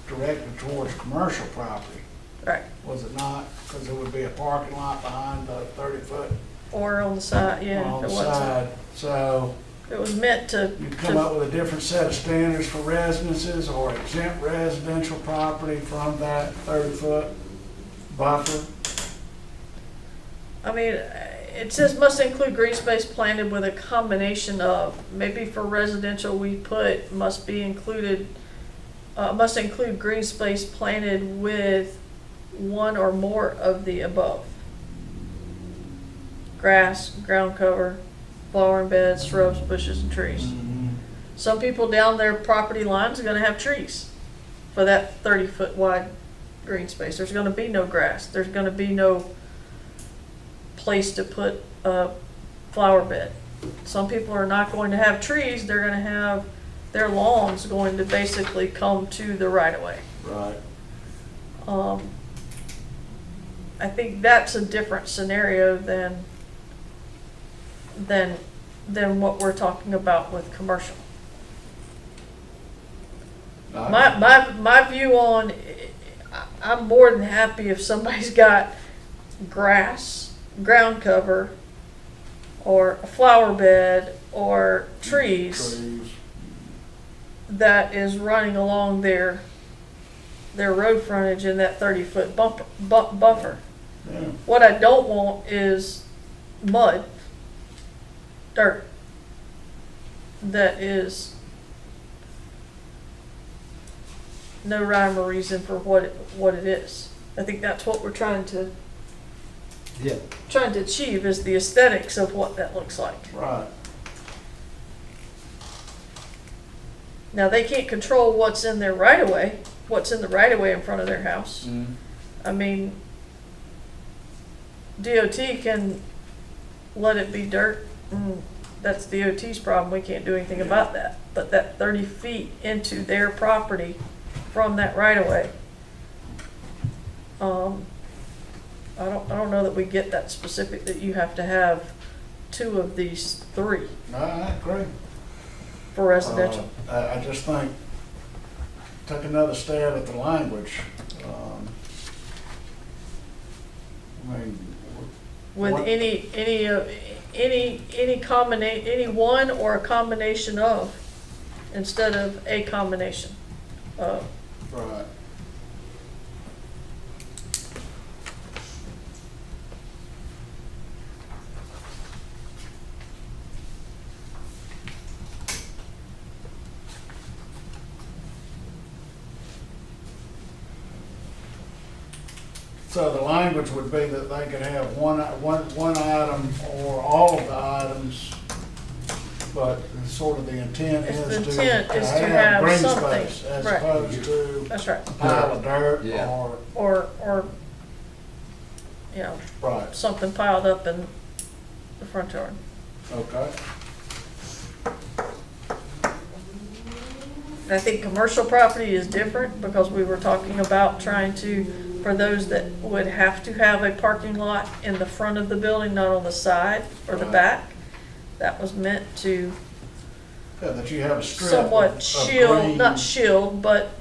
directed towards commercial property, Right, was it not? Because there would be a parking lot behind the 30-foot or on the side, yeah, on if the it wasn't. side. So It was meant to, you come up with a different set of standards for residences or exempt residential property from that 30-foot buffer. I mean, it says must include green space planted with a combination of, maybe for residential we put must include green space planted with one or more of the above. Grass, ground cover, flowering beds, shrubs, bushes, and trees. Some people down their property lines are gonna have trees for that 30-foot wide green space. There's gonna be no grass. There's gonna be no place to put a flower bed. Some people are not going to have trees. They're gonna have their lawns going to basically come to the right of way. Right. I think that's a different scenario than what we're talking about with commercial. My view on, I'm more than happy if somebody's got grass, ground cover, or a flower bed, or trees that is running along their road frontage in that 30-foot buffer. Yeah. What I don't want is mud, dirt, that is no rhyme or reason for what it is. I think that's what we're trying to achieve, is the aesthetics of what that looks like. Right. Now, they can't control what's in their right of way, what's in the right of way in front of their house. I mean, DOT can let it be dirt, that's DOT's problem, we can't do anything about that. But that 30 feet into their property from that right of way, I don't know that we get that specific, that you have to have two of these three I agree. for residential. I just think, take another stab at the language. I mean, With what- any one or a combination of, instead of a combination of. right. So the language would be that they could have one item or all of the items, but sort of the intent If is the to intent is to have have green something, space as right. opposed to That's right. a pile of dirt Yeah. or, Or, you know, right, something piled up in the front yard. okay. I think commercial property is different because we were talking about trying to, for those that would have to have a parking lot in the front of the building, not on the side or the Right. back. That was meant to Yeah, that you have a strip somewhat of shield, green. not shield, but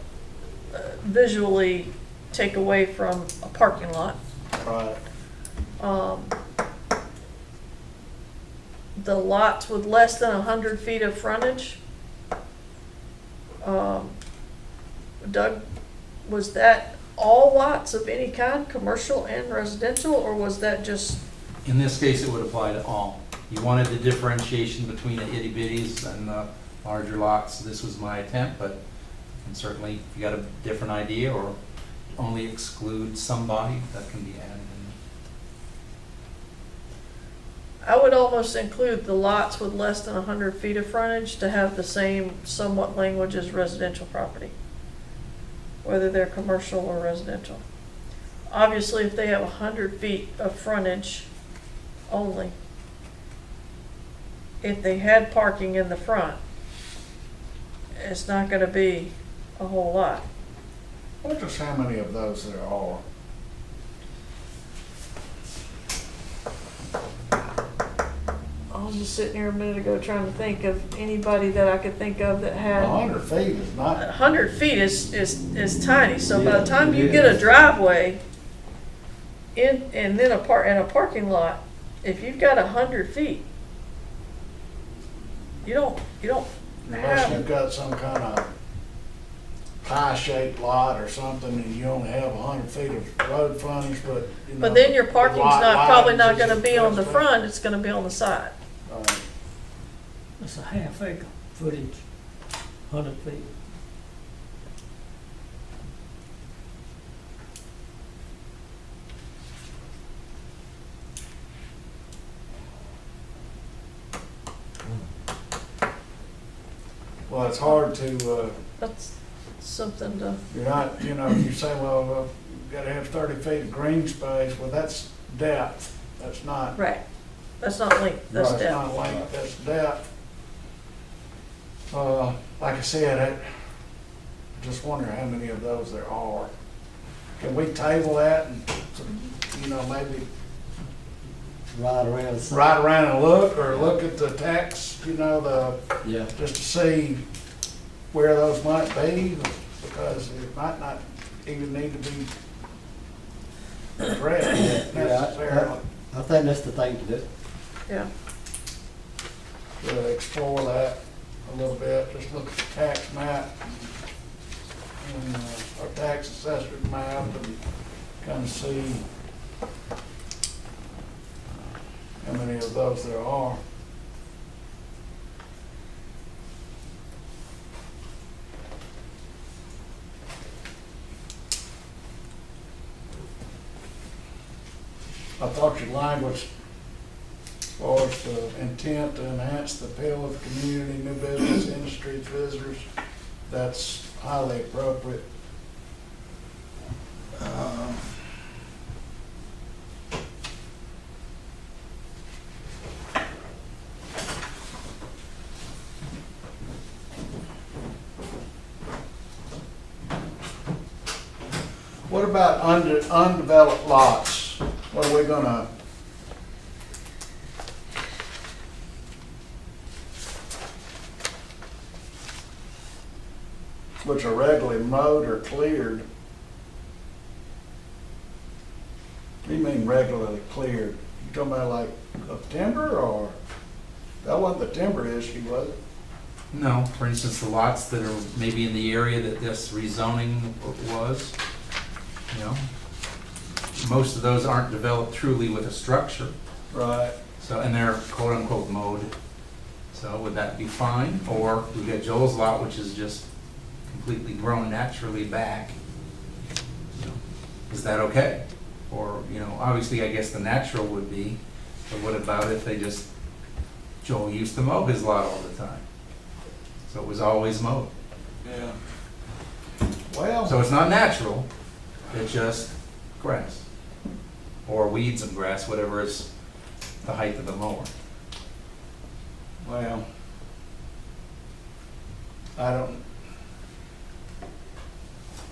visually take away from a parking lot. Right, The lots with less than 100 feet of frontage, Doug, was that all lots of any kind, commercial and residential, or was that just, In this case, it would apply to all. You wanted the differentiation between the itty bitties and the larger lots. This was my attempt, but and certainly if you got a different idea or only exclude somebody, that can be added in. I would almost include the lots with less than 100 feet of frontage to have the same somewhat language as residential property, whether they're commercial or residential. Obviously, if they have 100 feet of frontage only, if they had parking in the front, it's not gonna be a whole lot. well, just how many of those there are. I was just sitting here a minute ago trying to think of anybody that I could think of that had. 100 feet is not, 100 feet is tiny, so by the Yeah, time you it get a is. driveway in, and then in a parking lot, if you've got 100 feet, you don't unless have, you've got some kind of pie-shaped lot or something and you only have 100 feet of road frontage, but, you know. but then your parking's the lot not, probably not widens gonna as be it on the goes front, it's gonna be on the side. back. It's a half acre footage, 100 feet. Well, it's hard to, That's something to, you're not, you know, you say, well, you've got to have 30 feet of green space, well, that's depth, that's not. right, that's not length, that's Right, it's depth. not length, that's depth. Like I said, I just wonder how many of those there are. Can we table that and, you know, maybe Right around. the- ride around and look, or look at the text, you know, Yeah. just to see where those might be, because it might not even need to be addressed necessarily. I think that's the thing to do. Yeah, To explore that a little bit, just look at the tax map, and, our tax assessor's map, and kind of see how many of those there are. I thought your language, as far as the intent to enhance the appeal of the community, new business, industry, visitors, that's highly appropriate. What about undeveloped lots? What are we gonna? Which are regularly mowed or cleared. What do you mean regularly cleared? You talking about like of timber, or? That wasn't the timber issue, was it? No, for instance, the lots that are maybe in the area that this rezoning was, you know, most of those aren't developed truly with a structure, Right. so, and they're quote-unquote mowed. So would that be fine? Or we got Joel's lot, which is just completely grown naturally back. You know, is that okay? Or, you know, obviously, I guess the natural would be, but what about if they just, Joel used to mow his lot all the time. So it was always mowed. Yeah. Well. So it's not natural, it's just grass. Or weeds and grass, whatever is the height of the mower. Well, I don't.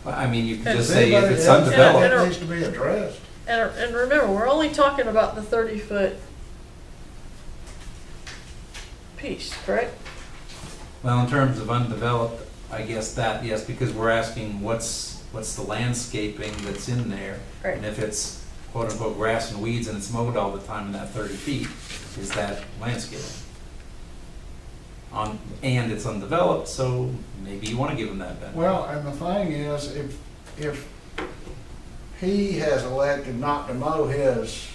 I mean, you can And just say if it's That undeveloped. needs to be addressed. And remember, we're only talking about the 30-foot piece, correct? Well, in terms of undeveloped, I guess that, yes, because we're asking what's the landscaping that's in there? Right. And if it's quote unquote grass and weeds and it's mowed all the time in that 30 feet, is that landscaping? And it's undeveloped, so maybe you want to give them that benefit. Well, and the thing is, if he has elected not to mow his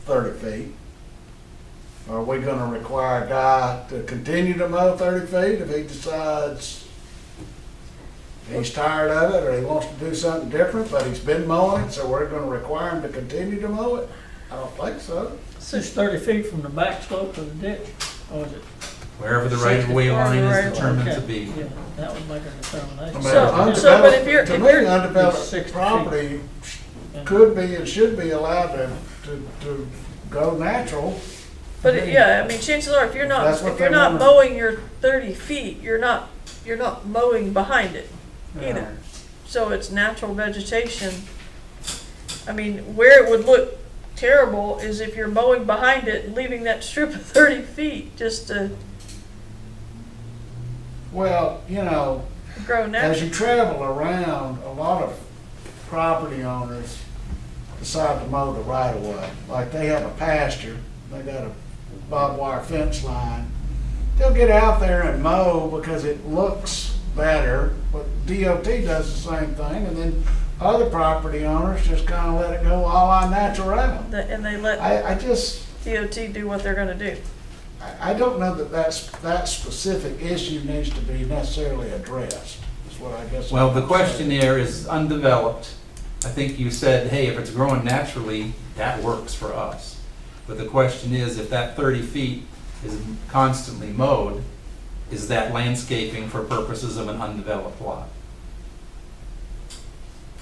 30 feet, are we gonna require a guy to continue to mow 30 feet if he decides he's tired of it, or he wants to do something different, but he's been mowing it, so we're gonna require him to continue to mow it? I don't think so. It's just 30 feet from the back slope of the ditch, or is it? Wherever the right of way line Right. is determined to Okay. be. Yeah, that would make a determination. I mean, So, but if you're- to if me, you're- undeveloped 60 feet. property could be and should be allowed to go natural. But yeah, I mean, chances are, if you're not, That's what if you're they not wanna- mowing your 30 feet, you're not mowing behind it either. So it's natural vegetation. I mean, where it would look terrible is if you're mowing behind it and leaving that strip of 30 feet just to Well, you know, grow as naturally. you travel around, a lot of property owners decide to mow the right of way. Like they have a pasture, they got a barbed wire fence line. They'll get out there and mow because it looks better, but DOT does the same thing, and then other property owners just kind of let it go all on natural. And they let I just, DOT do what they're gonna do. I don't know that specific issue needs to be necessarily addressed, is what I guess. Well, the I'm question saying. there is undeveloped. I think you said, hey, if it's growing naturally, that works for us. But the question is, if that 30 feet is constantly mowed, is that landscaping for purposes of an undeveloped lot?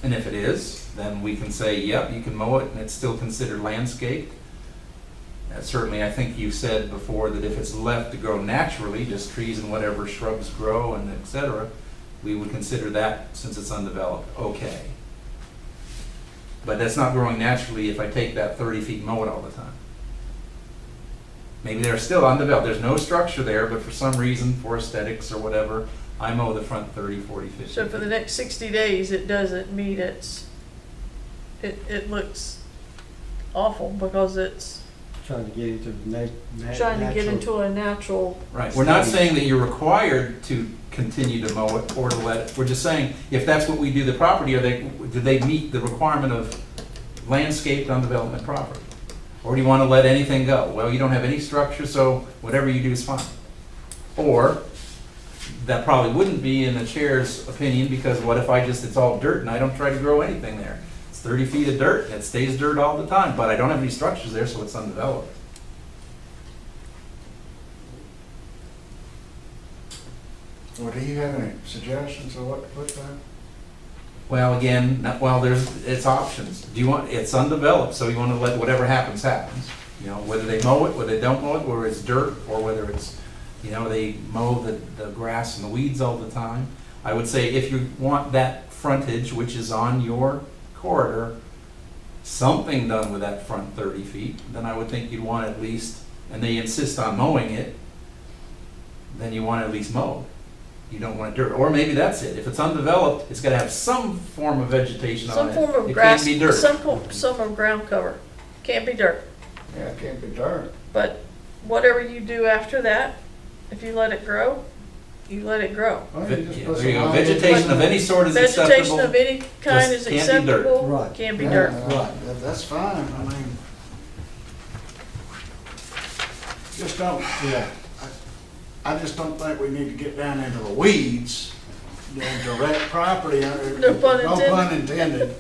And if it is, then we can say, yep, you can mow it and it's still considered landscaped. Certainly, I think you said before that if it's left to grow naturally, just trees and whatever shrubs grow and et cetera, we would consider that, since it's undeveloped, okay. But that's not growing naturally if I take that 30 feet and mow it all the time. Maybe they're still undeveloped, there's no structure there, but for some reason, for aesthetics or whatever, I mow the front 30, 40, 50 So for the next 60 days, it doesn't meet it looks awful because it's Trying to get into trying to get natural- into a natural, Right, we're not saying that you're required to continue to mow it or to let it, we're just saying, if that's what we do the property, do they meet the requirement of landscaped undeveloped property? Or do you want to let anything go? Well, you don't have any structure, so whatever you do is fine. Or, that probably wouldn't be in the chair's opinion, because what if it's all dirt and I don't try to grow anything there? It's 30 feet of dirt, and it stays dirt all the time, but I don't have any structures there, so it's undeveloped. Well, do you have any suggestions of what to put there? Well, again, it's options. It's undeveloped, so you want to let whatever happens, happens. You know, whether they mow it, whether they don't mow it, whether it's dirt, or whether it's, they mow the grass and the weeds all the time. I would say if you want that frontage, which is on your corridor, something done with that front 30 feet, then I would think you'd want at least, and they insist on mowing it, then you want it at least mowed. You don't want dirt, or maybe that's it. If it's undeveloped, it's got to have some form of vegetation on some it. form of It grass, can't be dirt. some of ground cover. Can't be dirt. Yeah, it can't be dirt. But whatever you do after that, if you let it grow, you let it grow. Well, you just put There you some go. lines in Vegetation of there. any sort is Vegetation acceptable. of any kind just is can't be dirt. acceptable, Right. can't be Yeah, dirt. That's fine, I mean, just don't, Yeah. I just don't think we need to get down into the weeds, direct property, No pun intended. intended,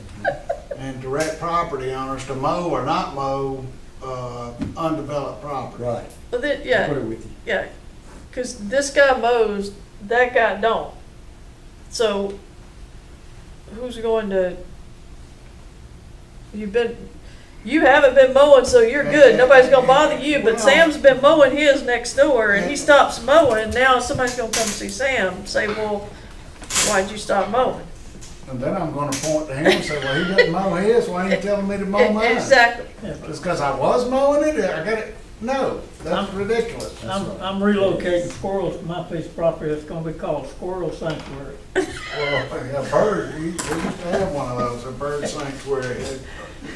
and direct property owners to mow or not mow, undeveloped property. Right. But then, I yeah, agree with you. yeah, because this guy mows, that guy don't. So who's going to, you haven't been mowing, so you're good. Nobody's gonna bother you, but Well- Sam's been mowing his next door and he stops mowing. Now somebody's gonna come see Sam, say, well, why'd you stop mowing? And then I'm gonna point to him and say, well, he doesn't mow his, why ain't you telling me to mow mine? Exactly. Yeah, but Just because I was mowing it, I got it, no, that's ridiculous. I'm relocating squirrels to my piece of property. It's gonna be called Squirrel Sanctuary. Well, a bird, we used to have one of those, a bird sanctuary.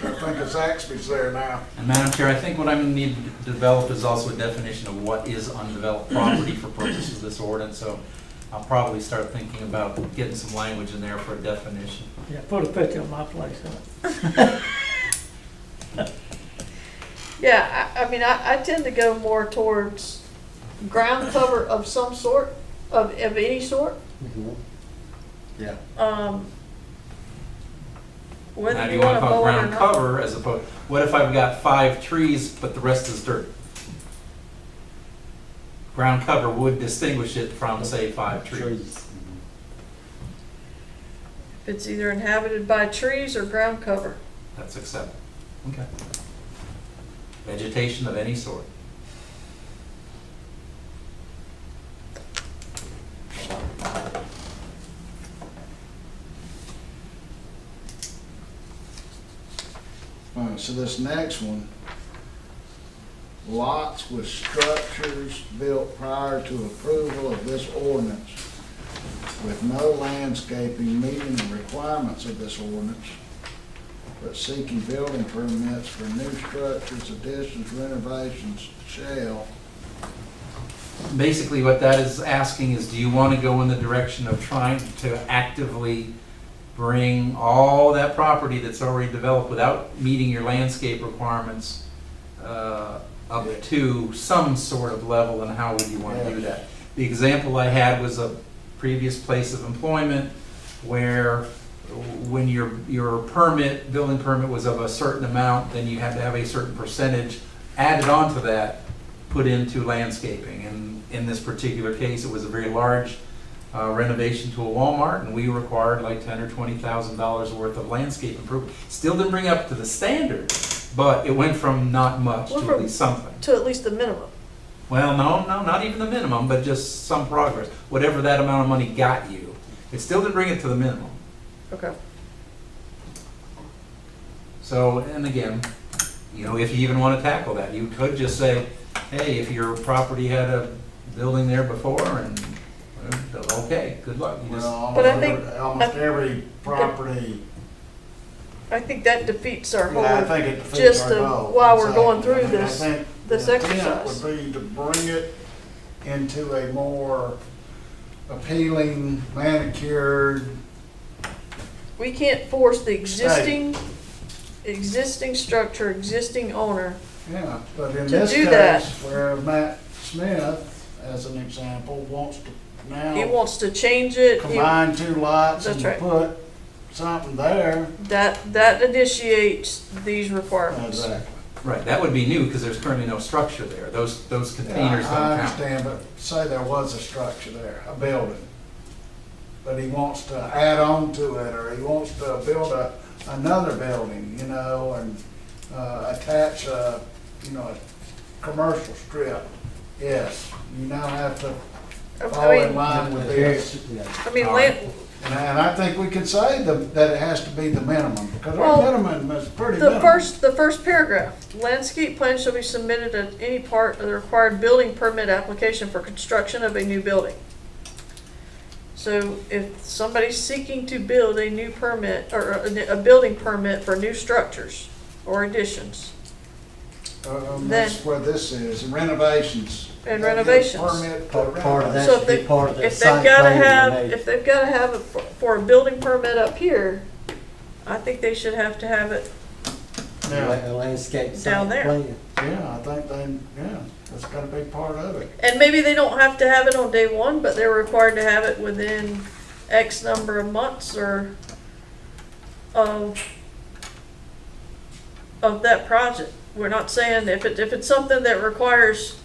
I think it's Zaxby's there now. And Madam Chair, I think what I'm gonna need to develop is also a definition of what is undeveloped property for purposes of this ordinance, so I'll probably start thinking about getting some language in there for a definition. Yeah, put a picture of my place in it. Yeah, I mean, I tend to go more towards ground cover of some sort, of any sort. Mhm. Yeah. Whether Now, do you you wanna wanna call mow it or ground not. cover as opposed, what if I've got 5 trees, but the rest is dirt? Ground cover would distinguish it from, say, 5 trees. Trees. If it's either inhabited by trees or ground cover. That's accepted. Okay. Vegetation of any sort. All right, so this next one, lots with structures built prior to approval of this ordinance with no landscaping meeting the requirements of this ordinance, but seeking building permits for new structures, additions, renovations shall. Basically, what that is asking is, do you want to go in the direction of trying to actively bring all that property that's already developed without meeting your landscape requirements up to some sort of level, and how would you want to do that? The example I had was a previous place of employment where when your permit, building permit was of a certain amount, then you had to have a certain percentage added onto that, put into landscaping. And in this particular case, it was a very large renovation to a Walmart, and we required like $10,000 or $20,000 worth of landscape improvement. Still didn't bring up to the standard, but it went from not much Well, to from- at least something. To at least the minimum. Well, no, not even the minimum, but just some progress. Whatever that amount of money got you, it still didn't bring it to the minimum. Okay. So, and again, you know, if you even want to tackle that, you could just say, hey, if your property had a building there before, and, well, okay, good luck. You just, Well, But I think- almost every property, I think that defeats our yeah, I whole, think it defeats just our goal. while we're going Exactly. through I mean, I this- think this the intent exercise. would be to bring it into a more appealing, manicured, we can't force the existing structure, existing owner. yeah, but in To this do that. case, where Matt Smith, as an example, wants to He now wants to change it. he- combine 2 lots That's and right. put something there. That initiates these requirements. Exactly. right, that would be new because there's currently no structure there. Those containers Yeah, don't I count. understand, but say there was a structure there, a building, but he wants to add on to it, or he wants to build another building, you know, and attach a, you know, a commercial strip. Yes, you now have to fall I in mean, line with this. Yeah. I mean, All right. And I think we could say that it has to be the minimum, because Well, our minimum is pretty the minimal. first paragraph, landscape plan shall be submitted at any part of the required building permit application for construction of a new building. So if somebody's seeking to build a new permit, or a building permit for new structures or additions, That's where this is, renovations. And Gotta get a renovations. Permit to Part of renovate. that So if should be they- part of the if site they've gotta plan have, when they- if they've gotta have it for a building permit up here, I think they should have to have it. Yeah, A landscape Down site there. plan. yeah, I think that's gotta be part of it. And maybe they don't have to have it on day one, but they're required to have it within X number of months or of of that project. We're not saying if it's something that requires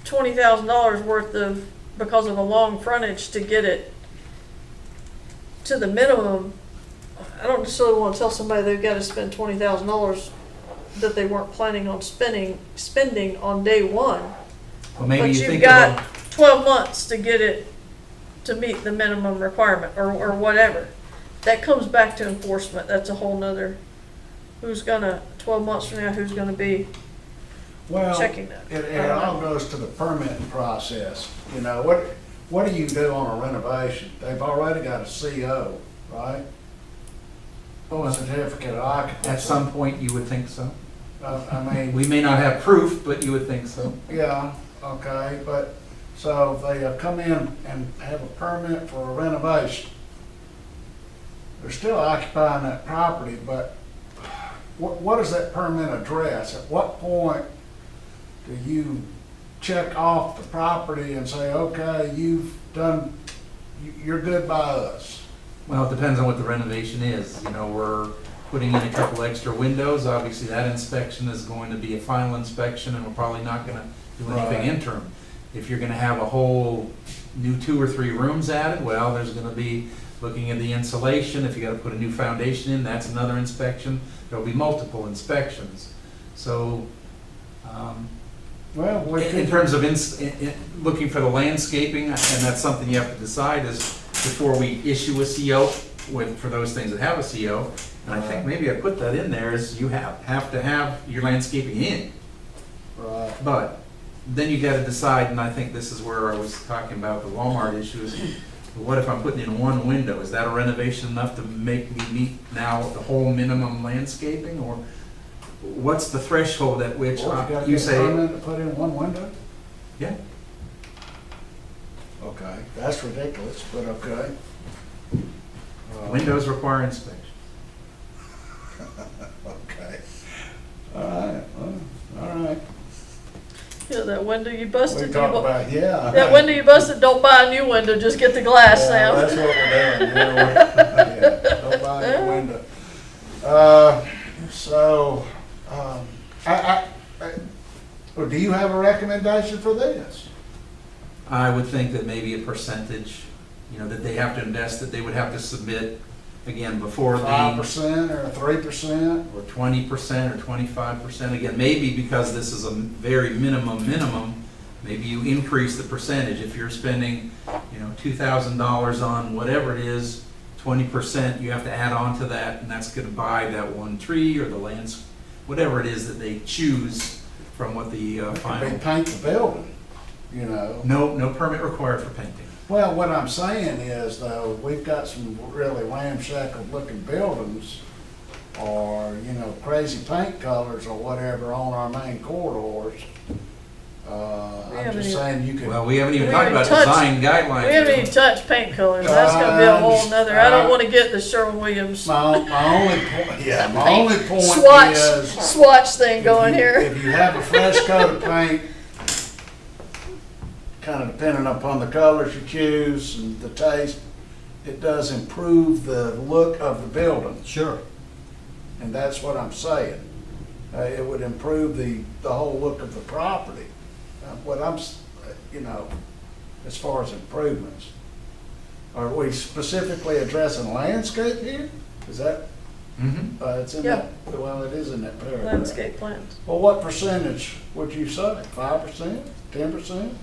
$20,000 worth of, because of a long frontage to get it to the minimum, I don't necessarily want to tell somebody they've got to spend $20,000 that they weren't planning on spending on day one. Well, maybe But you you've think got of 12 months to get it to meet the minimum requirement or whatever. That comes back to enforcement. That's a whole nother, 12 months from now, who's gonna be Well, checking that? it all goes to the permitting process. You know, what do you do on a renovation? They've already got a CO, right? Oh, a certificate of occupancy. at some point you would think so. I mean, We may not have proof, but you would think so. yeah, okay, but, so they come in and have a permit for a renovation. They're still occupying that property, but what does that permit address? At what point do you check off the property and say, okay, you're good by us? Well, it depends on what the renovation is. You know, we're putting in a couple extra windows. Obviously, that inspection is going to be a final inspection, and we're probably not gonna do anything Right. interim. If you're gonna have a whole new 2 or 3 rooms added, well, there's gonna be looking at the insulation. If you gotta put a new foundation in, that's another inspection. There'll be multiple inspections. So, Well, we in could, terms of looking for the landscaping, and that's something you have to decide is before we issue a CO for those things that have a CO. And I think maybe I put that in there, is you have to have your landscaping in. right, But then you gotta decide, and I think this is where I was talking about the Walmart issue, is what if I'm putting in one window? Is that a renovation enough to make me meet now the whole minimum landscaping? Or what's the threshold at which well, you gotta you get a say, permit to put in one window? yeah, Okay, that's ridiculous, but okay. windows require inspection. Okay. All right, well, all right. You know, that window you We busted, talked about, yeah. that window you busted, don't buy a new window, just get the glass Yeah, now. that's what we're doing, yeah, don't buy a window. So, well, do you have a recommendation for this? I would think that maybe a percentage, you know, that they have to invest, that they would have to submit, again, before the, 5% or 3%? or 20% or 25%. Again, maybe because this is a very minimum, maybe you increase the percentage. If you're spending, you know, $2,000 on whatever it is, 20% you have to add on to that, and that's gonna buy that one tree or the lands, whatever it is that they choose from what the They final. paint the building, you know? No permit required for painting. Well, what I'm saying is, though, we've got some really ramshackle looking buildings, or, you know, crazy paint colors or whatever on our main corridors. I'm haven't just even- saying you could. Well, we haven't even We talked haven't about touched- design guidelines. We haven't even touched paint colors, that's gonna be a whole nother, I don't wanna get the Sherwin-Williams My only point, yeah, my only point is, swatch thing going here. if you have a fresh coat of paint, kind of depending upon the colors you choose and the taste, it does improve the look of the building. Sure. And that's what I'm saying. It would improve the whole look of the property. What I'm, you know, as far as improvements. Are we specifically addressing landscape here? Is that, Mhm. it's in Yeah. that, well, it is in that paragraph. Landscape plans. Well, what percentage would you say? 5%, 10%?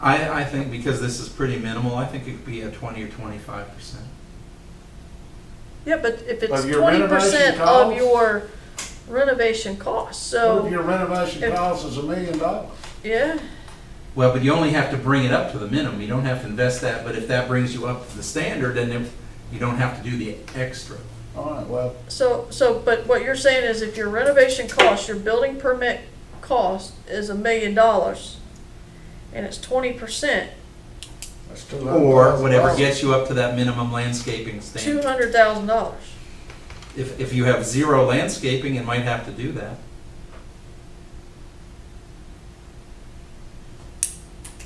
I think because this is pretty minimal, I think it could be a 20 or 25%. Yeah, but if it's Of your 20% renovation of costs? your renovation costs, What if so, your renovation if- cost is $1 million? yeah, Well, but you only have to bring it up to the minimum. You don't have to invest that, but if that brings you up to the standard, then you don't have to do the extra. All right, well, but what you're saying is if your renovation cost, your building permit cost is $1 million, and it's 20%, that's $200,000. Or whatever gets you up to that minimum landscaping standard. $200,000. If you have zero landscaping, it might have to do that.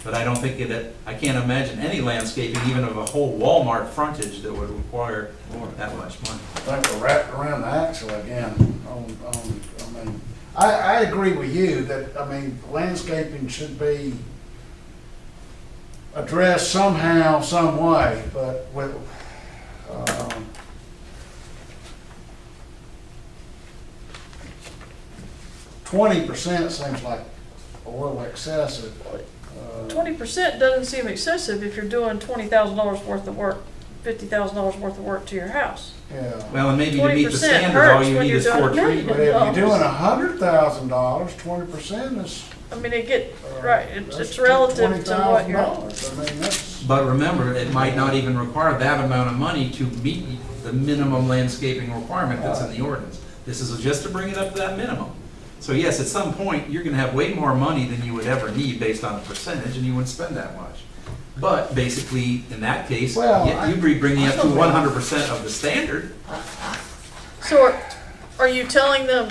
But I don't think I can't imagine any landscaping, even of a whole Walmart frontage, that would require that much money. I think we're wrapped around the axle again on I mean, I agree with you that, I mean, landscaping should be addressed somehow, some way, but with, 20% seems like a little excessive. 20% doesn't seem excessive if you're doing $20,000 worth of work, $50,000 worth of work to your house. Yeah. Well, and maybe to meet the 20% standard, all hurts you when need you're is doing 4 a trees. million. But if you're doing $100,000, 20% is. I mean, right, it's relative to what you're. $20,000. I mean, that's. But remember, it might not even require that amount of money to meet the minimum landscaping requirement that's in the ordinance. This is just to bring it up to that minimum. So yes, at some point, you're gonna have way more money than you would ever need based on the percentage, and you wouldn't spend that much. But basically, in that case, Well, you'd be bringing up to 100% of the standard. So are you telling them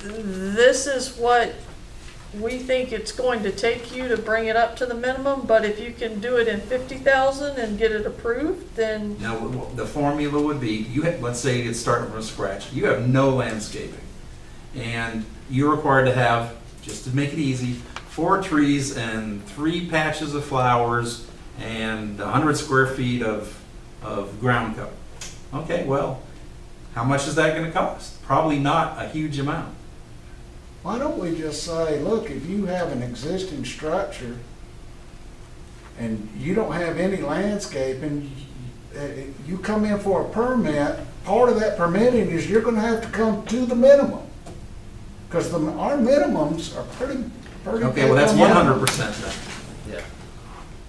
this is what we think it's going to take you to bring it up to the minimum, but if you can do it in 50,000 and get it approved, then? Now, the formula would be, let's say it's starting from scratch, you have no landscaping. And you're required to have, just to make it easy, 4 trees and 3 patches of flowers and 100 square feet of ground cover. Okay, well, how much is that gonna cost? Probably not a huge amount. Why don't we just say, look, if you have an existing structure and you don't have any landscaping, you come in for a permit, part of that permitting is you're gonna have to come to the minimum. Because our minimums are pretty. Okay, well, that's 100% then.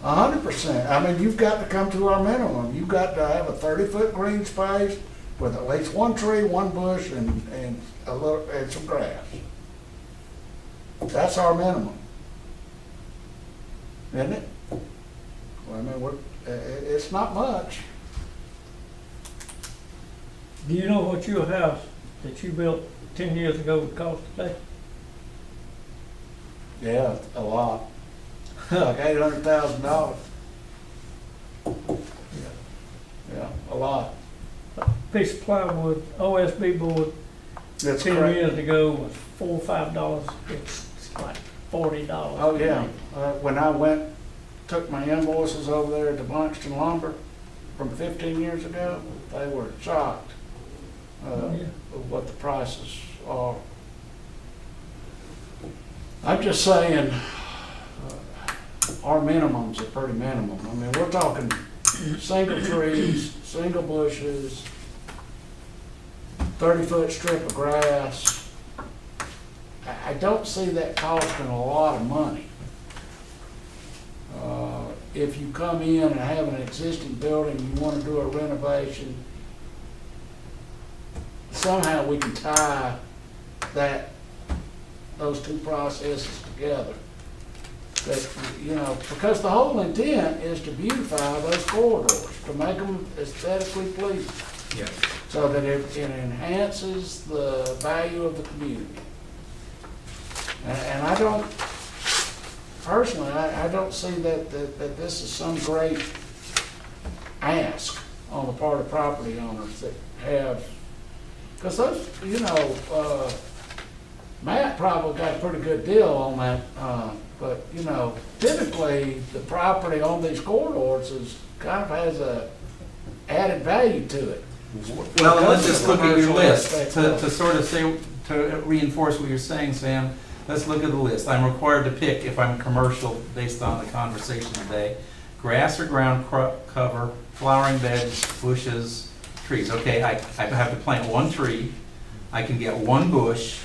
100%. I mean, you've got to come to our minimum. You've got to have a 30-foot green space with at least 1 tree, 1 bush, and a little, and some grass. That's our minimum. Isn't it? Well, I mean, it's not much. Do you know what your house that you built 10 years ago would cost today? Yeah, a lot. Like $800,000. Yeah, a lot. A piece of plywood, OSB board, That's 10 correct. years ago was $4 or $5. It's like $40. Oh, yeah. When I took my invoices over there to Blanchton Lumber from 15 years ago, they were shocked of what the prices are. I'm just saying, our minimums are pretty minimum. I mean, we're talking single trees, single bushes, 30-foot strip of grass. I don't see that costing a lot of money. If you come in and have an existing building, you want to do a renovation, somehow we can tie those two processes together. That, you know, because the whole intent is to beautify those corridors, to make them aesthetically pleasing. Yeah. So that it enhances the value of the community. And I don't, personally, I don't see that this is some great ask on the part of property owners that have, because those, you know, Matt probably got a pretty good deal on that, but, you know, typically the property on these corridors kind of has a added value to it. Well, and let's just look at your Commercial list, aspect. to sort of say, to reinforce what you're saying, Sam, let's look at the list. I'm required to pick, if I'm commercial, based on the conversation today, grass or ground cover, flowering beds, bushes, trees. Okay, I have to plant 1 tree, I can get 1 bush,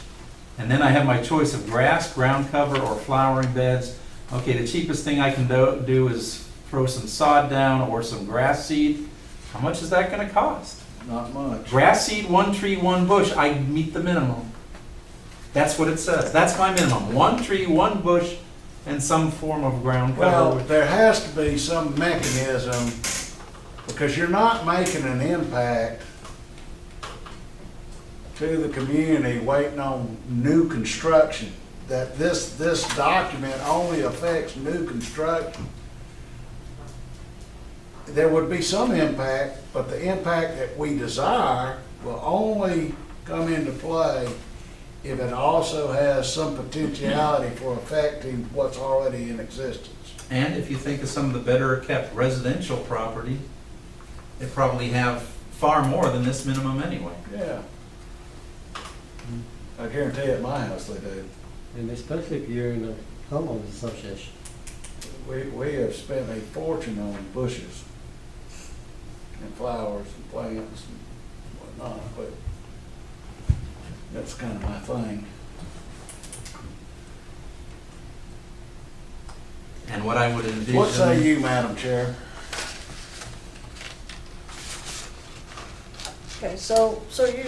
and then I have my choice of grass, ground cover, or flowering beds. Okay, the cheapest thing I can do is throw some sod down or some grass seed. How much is that gonna cost? Not much. Grass seed, 1 tree, 1 bush, I meet the minimum. That's what it says. That's my minimum. 1 tree, 1 bush, and some form of ground Well, cover. there has to be some mechanism, because you're not making an impact to the community waiting on new construction. That this document only affects new construction. There would be some impact, but the impact that we desire will only come into play if it also has some potentiality for affecting what's already in existence. And if you think of some of the better kept residential property, they probably have far more than this minimum anyway. Yeah. I guarantee at my house they do. And especially if you're in a homeowners association. We have spent a fortune on bushes and flowers and plants and whatnot, but that's kind of my thing. And what I would envision. What say you, Madam Chair? Okay, so you,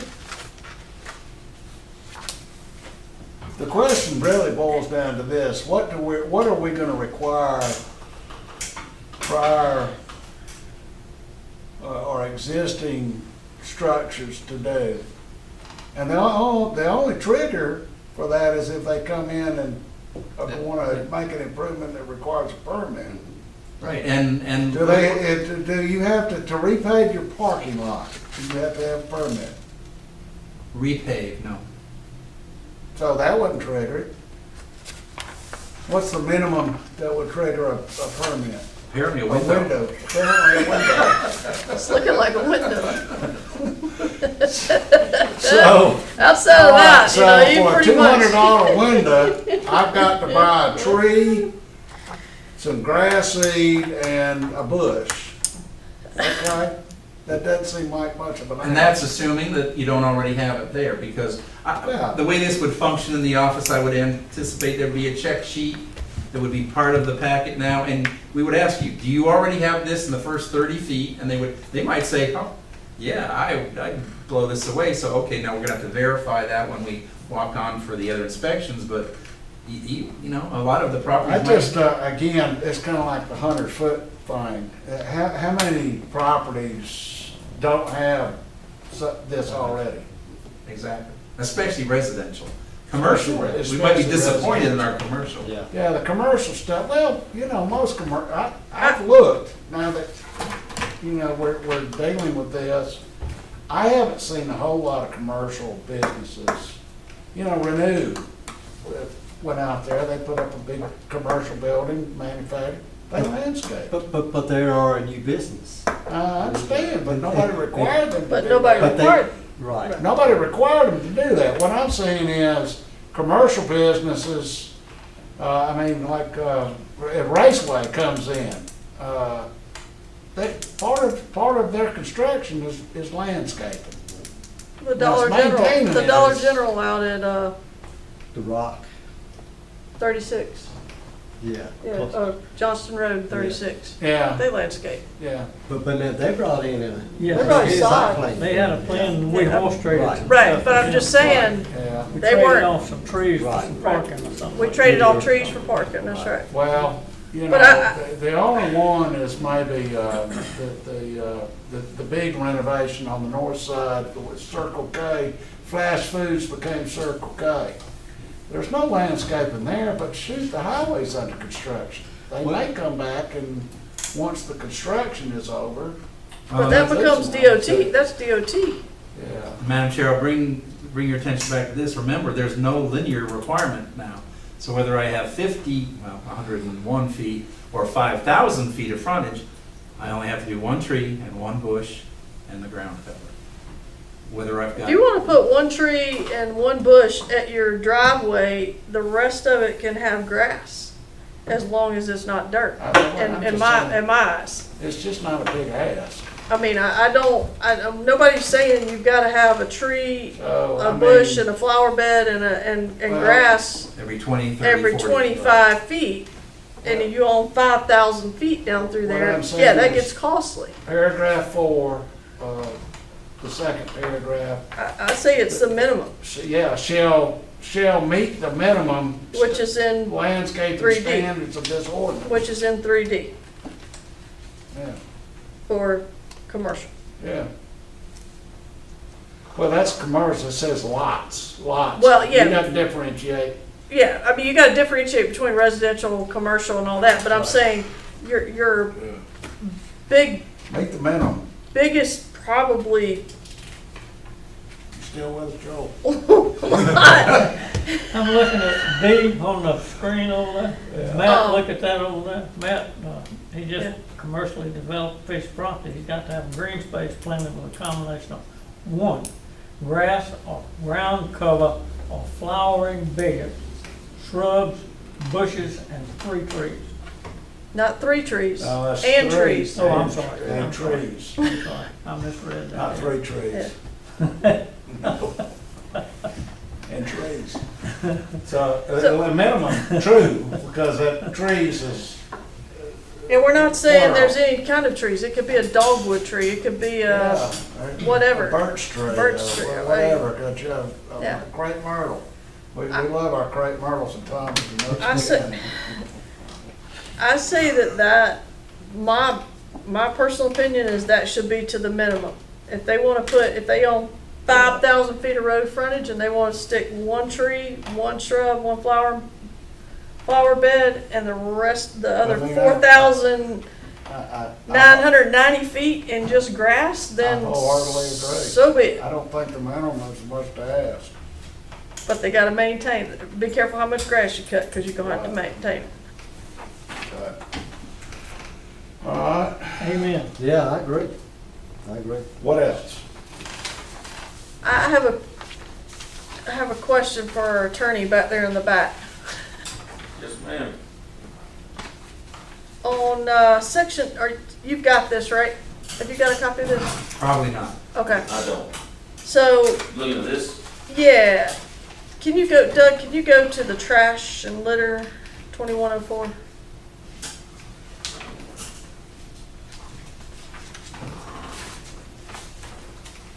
The question really boils down to this: what are we going to require prior or existing structures to do? And the only trigger for that is if they come in and want to make an improvement that requires a permit. Right, and. Do you have to repave your parking lot? Do you have to have a permit? Repave, no. So that wouldn't trigger it. What's the minimum that would trigger a permit? Apparently a A window. window. Apparently a window. it's looking like a window. So. Outside of that, So you know, you for a pretty much. $200 window, I've got to buy a tree, some grass seed, and a bush. Okay? That doesn't seem like much of an. And that's assuming that you don't already have it there, because Yeah. the way this would function in the office, I would anticipate there'd be a check sheet that would be part of the packet now, and we would ask you, do you already have this in the first 30 feet? And they might say, oh, yeah, I blow this away, so okay, now we're gonna have to verify that when we walk on for the other inspections, but you know, a lot of the properties. I just, again, it's kind of like the 100-foot thing. How many properties don't have this already? Exactly, especially residential. Commercial, we might be Especially disappointed in our commercial. Yeah. Yeah, the commercial stuff, well, you know, most I've looked, now that, you know, we're dealing with this, I haven't seen a whole lot of commercial businesses. You know, Renew went out there, they put up a big commercial building, manufactured, they landscape. But they are a new business. I understand, but nobody required them to do But that. nobody But they- required. Right. Nobody required them to do that. What I'm saying is, commercial businesses, I mean, like, if Raceway comes in, part of their construction is landscaping. The Now, Dollar it's General, maintaining the it Dollar is- General out at, The Rock. 36. Yeah. Yeah, Johnston Road, 36. Yeah, They landscape. yeah. But they brought in a. Yeah, They're probably good solid. site plan. They had a plan, we Yeah. horse traded. Right. some Right, stuff but I'm with just them. saying, Yeah, We they traded weren't- off some trees for Right. some parking or something. we like traded that. all trees for parking, that's right. well, you But know, the only one is maybe, the big renovation on the north side with Circle K. Fast Foods became Circle K. There's no landscaping there, but shoot, the highway's under construction. They may come back and, once the construction is over, But that becomes DOT, that's DOT. yeah. Madam Chair, I'll bring your attention back to this. Remember, there's no linear requirement now. So whether I have 101 feet, or 5,000 feet of frontage, I only have to do one tree and one bush and the ground cover. Whether I've If got. you wanna put one tree and one bush at your driveway, the rest of it can have grass, as long as it's not dirt, I'm in just my saying, eyes. it's just not a big ask. I mean, nobody's saying you've gotta have a tree, So, a I bush mean, and a flower bed and Well, grass Every 20, 30, every 40. 25 feet. And if you own 5,000 feet down through What there, I'm saying yeah, that is- gets costly. Paragraph 4, the second paragraph, I say it's the minimum, yeah, shall meet the minimum which is in, landscaping 3D. standards of this ordinance. which is in 3D Yeah, for commercial. yeah. Well, that's commercial, it says lots. Well, yeah. You gotta differentiate. Yeah, I mean, you gotta differentiate between residential, commercial and all that, but I'm Right. saying your biggest Meet the minimum. probably, still with Joel. I'm looking at D on the screen over there. Matt, look at that over there. Matt, he just Yeah. commercially developed fish property. He's got to have green space planted with a combination of 1, grass or ground cover or flowering bed, shrubs, bushes, and 3 trees. Not 3 trees, No, that's and three. trees. Oh, I'm sorry. And I'm sorry. trees, I'm sorry. I misread that. not 3 trees. And trees. So, a minimum, true, because that trees is. Yeah, we're not saying there's Plural. any kind of trees. It could be a dogwood tree, it could be Yeah, whatever. A birch tree. Birch tree, Whatever, cause you have, Yeah. crepe myrtle. We love our crepe myrtles and Thomas, you know. I say that my personal opinion is that should be to the minimum. If they wanna if they own 5,000 feet of road frontage and they wanna stick 1 tree, 1 shrub, 1 flower bed, and the rest, the other I mean, 4,990 feet in just grass, then wholeheartedly agree. so be it. I don't think the minimum is much to ask. But they gotta maintain, be careful how much grass you cut, cause you're gonna have to maintain it. But, all right, Amen. Yeah, I agree. I agree. what else? I have a question for our attorney back there in the back. Yes, ma'am. On section, you've got this, right? Have you got a copy of this? Probably not. Okay, I don't. so, Looking at this, yeah. Can you go, Doug, can you go to the trash and litter 2104?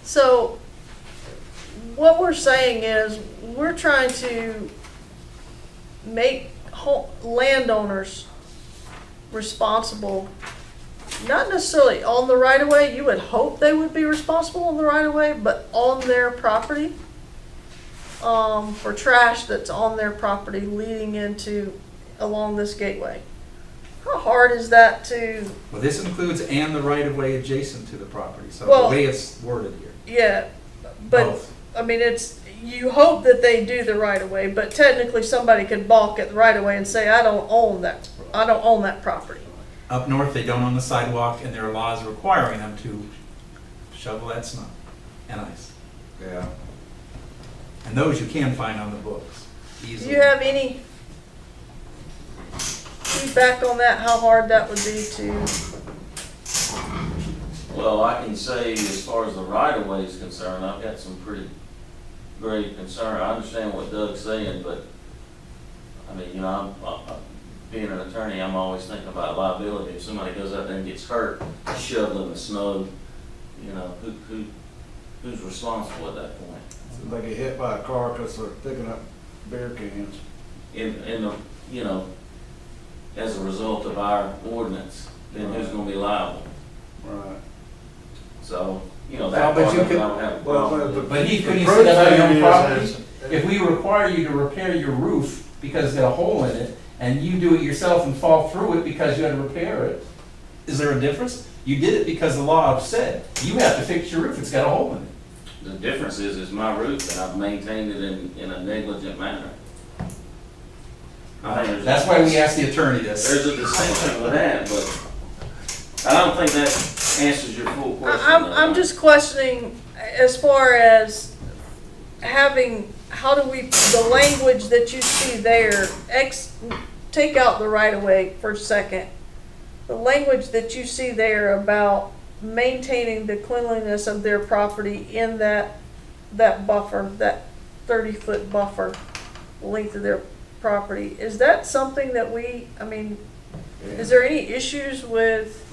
So, what we're saying is, we're trying to make landowners responsible, not necessarily on the right of way. You would hope they would be responsible on the right of way, but on their property, for trash that's on their property leading along this gateway. How hard is that to, Well, this includes and the right-of-way adjacent to the property, so Well- the way it's worded here. yeah, but, Both. I mean, you hope that they do the right of way, but technically somebody could balk at the right of way and say, I don't own that property. Up north, they don't own the sidewalk, and there are laws requiring them to shovel that snow and ice. Yeah. And those you can find on the books Do easily. you have any feedback on that, how hard that would be to, well, I can say as far as the right of way is concerned, I've got some pretty great concern. I understand what Doug's saying, but, I mean, you know, being an attorney, I'm always thinking about liability. If somebody goes out there and gets hurt shoveling the snow, you know, who's responsible at that point? They get hit by a car because they're picking up beer cans. You know, as a result of our ordinance, then who's gonna be liable? Right. So, you know, that But part you of it, I could- don't have a problem with. But he The couldn't proof say that on your thing own property. is- If we require you to repair your roof because it's got a hole in it, and you do it yourself and fall through it because you had to repair it, is there a difference? You did it because the law said, you have to fix your roof, it's got a hole in it. The difference is it's my roof and I've maintained it in a negligent manner. I think there's That's why we asked the attorney this. There's a distinction with that, but I don't think that answers your full question. I'm just questioning as far as how do we, the language that you see there, take out the right of way for a second. The language that you see there about maintaining the cleanliness of their property in that buffer, that 30-foot buffer length of their property, is that something that is there any issues with?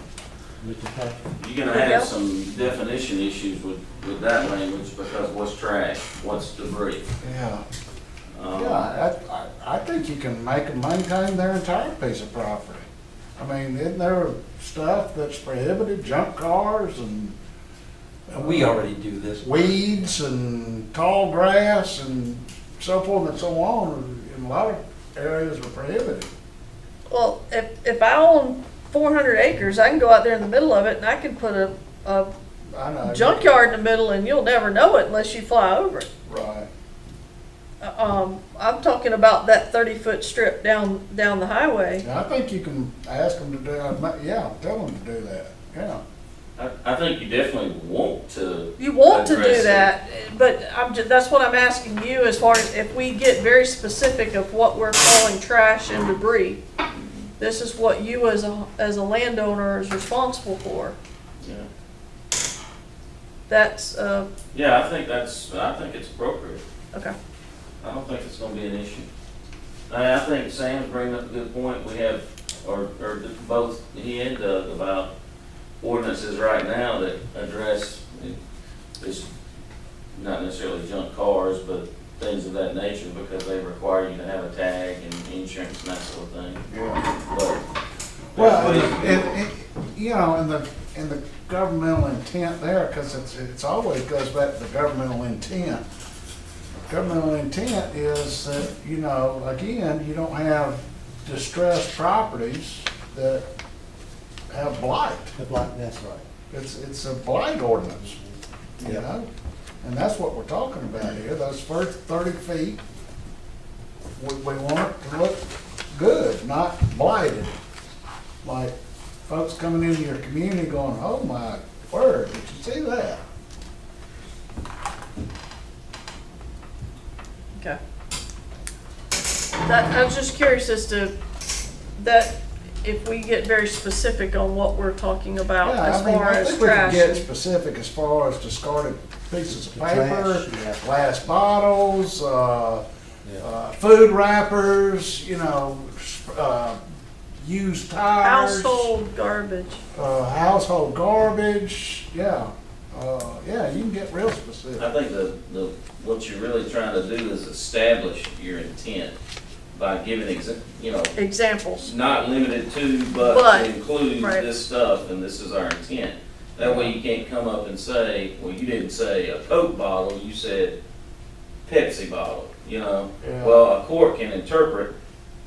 Mr. Patrick? You're gonna have some definition issues with that language because what's trash, what's debris. Yeah. Um, I think you can make them maintain their entire piece of property. I mean, isn't there stuff that's prohibited, junk cars and We already do this. weeds and tall grass and so forth and so on, in a lot of areas are prohibited. Well, if I own 400 acres, I can go out there in the middle of it and I can put a I know. junkyard in the middle and you'll never know it unless you fly over it. Right. I'm talking about that 30-foot strip down the highway. I think you can ask them to do, yeah, tell them to do that, yeah. I think you definitely want to. You want to do address it. that, but that's what I'm asking you as far as if we get very specific of what we're calling trash and debris. This is what you as a landowner is responsible for. Yeah. That's, Yeah, I think it's appropriate. okay. I don't think it's gonna be an issue. I think Sam's bringing up a good point. We have, or both he and Doug, about ordinances right now that address this, not necessarily junk cars, but things of that nature, because they require you to have a tag and insurance and that sort of thing. Yeah. But Well, you know, and the governmental intent there, because it's always goes back to the governmental intent. Governmental intent is that, you know, again, you don't have distressed properties that have blight. That's right. It's a blight ordinance, you Yep. know? And that's what we're talking about here, those first 30 feet. We want it to look good, not blighted. Like folks coming into your community going, oh my word, did you see that? Okay. I was just curious as to that, if we get very specific on what we're talking about Yeah, as I mean, far I as think we can trash. get specific as far as discarded pieces of Trash, paper, yeah. glass bottles, Yeah. food wrappers, you know, used tires. Household garbage. Household garbage, yeah. Yeah, you can get real specific. I think what you're really trying to do is establish your intent by giving Examples. not limited to, but But, to include right. this stuff, and this is our intent. That way you can't come up and say, well, you didn't say a Coke bottle, you said Pepsi bottle, you know? Yeah. Well, a court can interpret,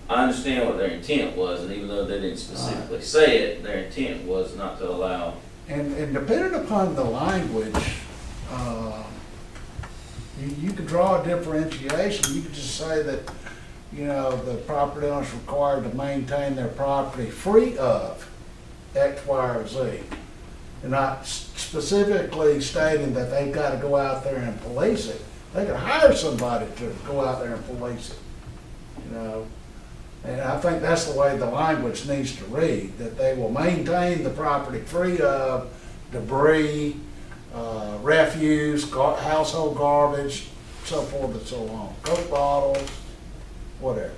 I understand what their intent was, and even though they didn't specifically say it, their intent was not to allow. And depending upon the language, you could draw a differentiation. You could just say that, you know, the property owner is required to maintain their property free of X, Y, or Z. And not specifically stating that they've got to go out there and police it. They could hire somebody to go out there and police it, you know. And I think that's the way the language needs to read, that they will maintain the property free of debris, refuse, household garbage, so forth and so on. Coke bottles, whatever.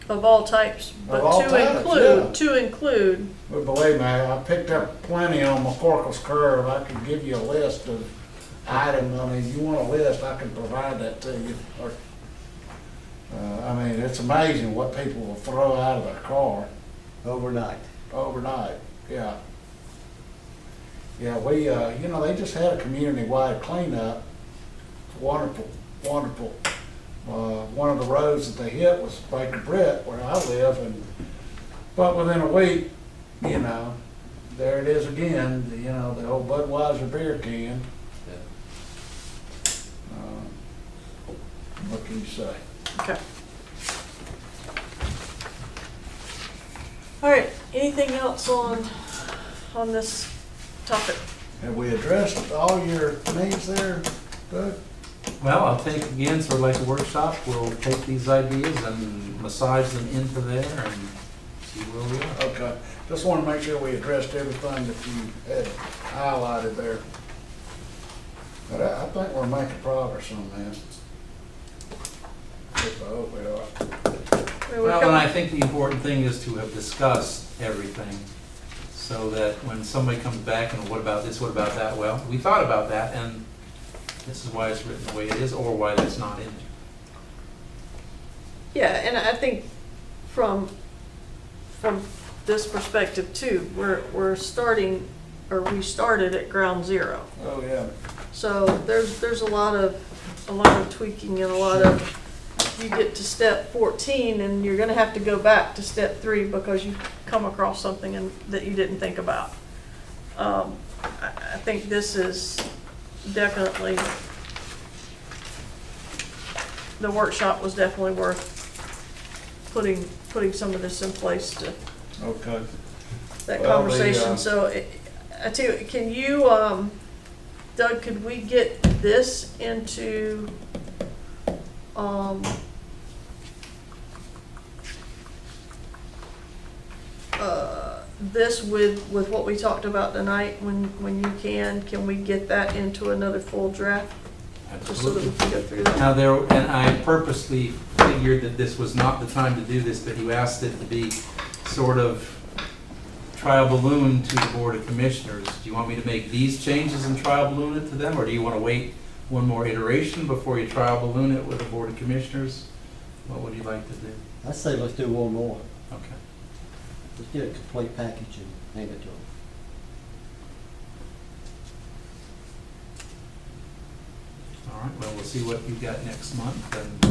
Of all types, but Of all types, to include, But believe me, I picked up plenty on McCorkle's Curve. I could give you a list of items. I mean, if you want a list, I can provide that to you. I mean, it's amazing what people will throw out of their car Overnight. overnight, yeah. Yeah, we, you know, they just had a community-wide cleanup. Wonderful, wonderful. One of the roads that they hit was Baker Britt, where I live, but within a week, you know, there it is again, you know, the old Budweiser beer can. What can you say? okay. All right, anything else on this topic? Have we addressed all your needs there, Doug? Well, I'll take, again, sort of like a workshop, we'll take these ideas and massage them into there and see where we are. Okay, just want to make sure we addressed everything that you had highlighted there. But I think we're making progress on this. At least I hope we are. Well, and I think the important thing is to have discussed everything, so that when somebody comes back and what about this, what about that, well, we thought about that, and this is why it's written the way it is, or why that's not in there. Yeah, and I think from this perspective too, we're starting, or we started at ground zero. Oh, yeah. So there's a lot of tweaking and a lot of, you get to step 14 and you're gonna have to go back to step 3 because you come across something that you didn't think about. I think this is definitely, the workshop was definitely worth putting some of this in place to Okay. that Well, conversation. So I tell you, can you, Doug, could we get this into, this with what we talked about tonight, when you can we get that into another full draft? Just so that we can go through that. Now there, and I purposely figured that this was not the time to do this, but you asked it to be sort of trial balloon to the Board of Commissioners. Do you want me to make these changes and trial balloon it to them, or do you want to wait one more iteration before you trial balloon it with the Board of Commissioners? What would you like to do? I say let's do one more. Okay. Let's get a complete package and hand it to them. All right, well, we'll see what you've got next month, and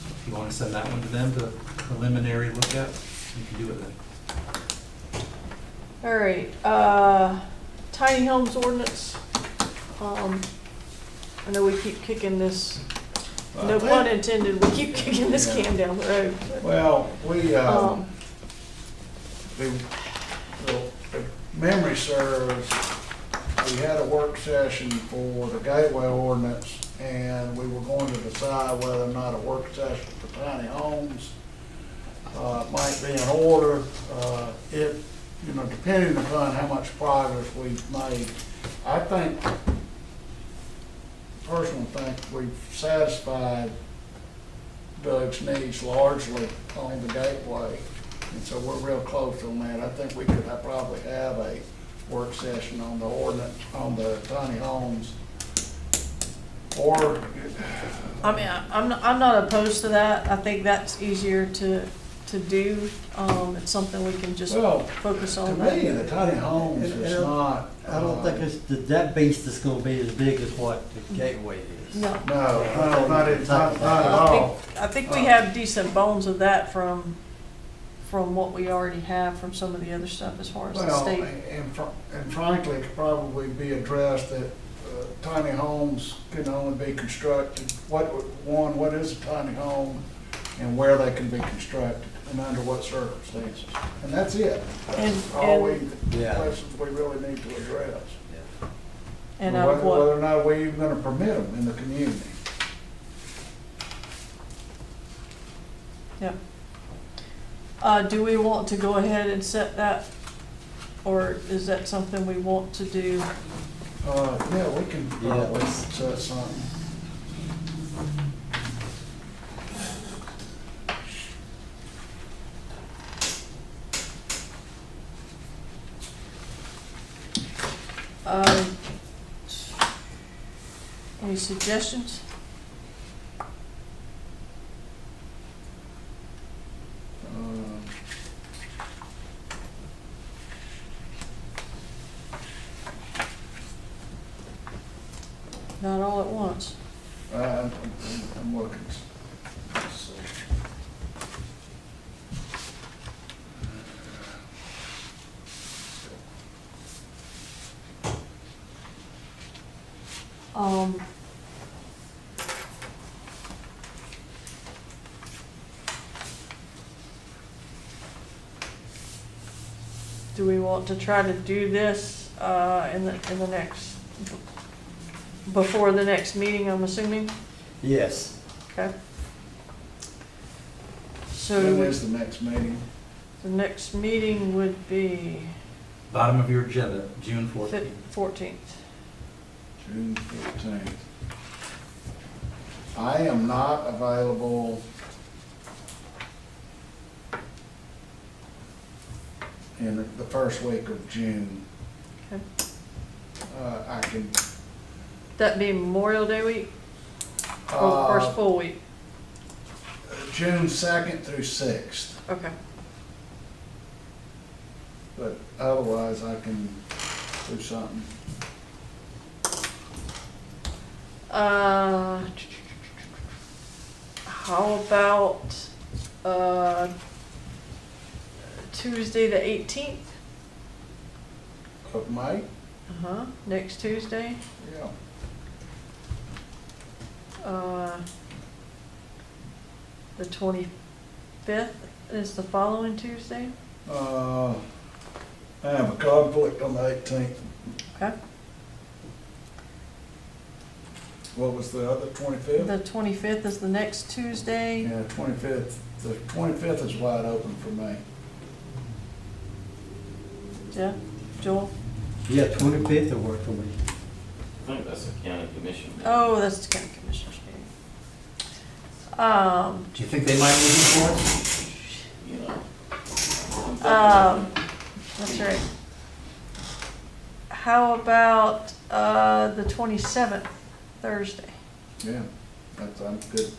if you want to send that one to them to preliminary look at, you can do it then. All right, tiny homes ordinance. I know we keep kicking this, no pun intended, we keep kicking this can down the road. But, Well, if memory serves, we had a work session for the Gateway Ordinance, and we were going to decide whether or not a work session for tiny homes might be in order. Depending upon how much progress we've made, I personally think we've satisfied Doug's needs largely on the Gateway, and so we're real close on that. I think we could probably have a work session on the ordinance, on the tiny homes, or. I mean, I'm not opposed to that. I think that's easier to do. It's something we can just focus on. To me, the tiny homes is not. I don't think that beast is gonna be as big as what the Gateway is. No. No, not at all. I think we have decent bones of that from what we already have from some of the other stuff as far as the state. And frankly, it could probably be addressed that tiny homes can only be constructed. What is a tiny home, and where they can be constructed, and under what circumstances, and that's it. That's all questions we really need to address. And whether or not we're even going to permit them in the community. Yeah. Do we want to go ahead and set that, or is that something we want to do? Yeah, we can probably set something. Any suggestions? Not all at once. I'm looking. Let's see. Do we want to try to do this in the next, before the next meeting, I'm assuming? Yes. Okay. So When is the next meeting? the next meeting would be Bottom of your agenda, June 14th. 14th. June 15th. I am not available in the first week of June. Okay. I can. That be Memorial Day week? Or first full week? June 2nd through 6th, Okay. but otherwise I can do something. How about Tuesday the 18th? of May, Next Tuesday. yeah. The 25th is the following Tuesday. I have a conflict on the 18th. Okay. What was the other, 25th? The 25th is the next Tuesday. Yeah, 25th. The 25th is wide open for me. Yeah, Joel? Yeah, 25th will work for me. I think that's a county commission. meeting. Oh, that's the county commissioners meeting. Do you think they might move you for it? You know. That's right. How about, the 27th, Thursday? Yeah, I'm good.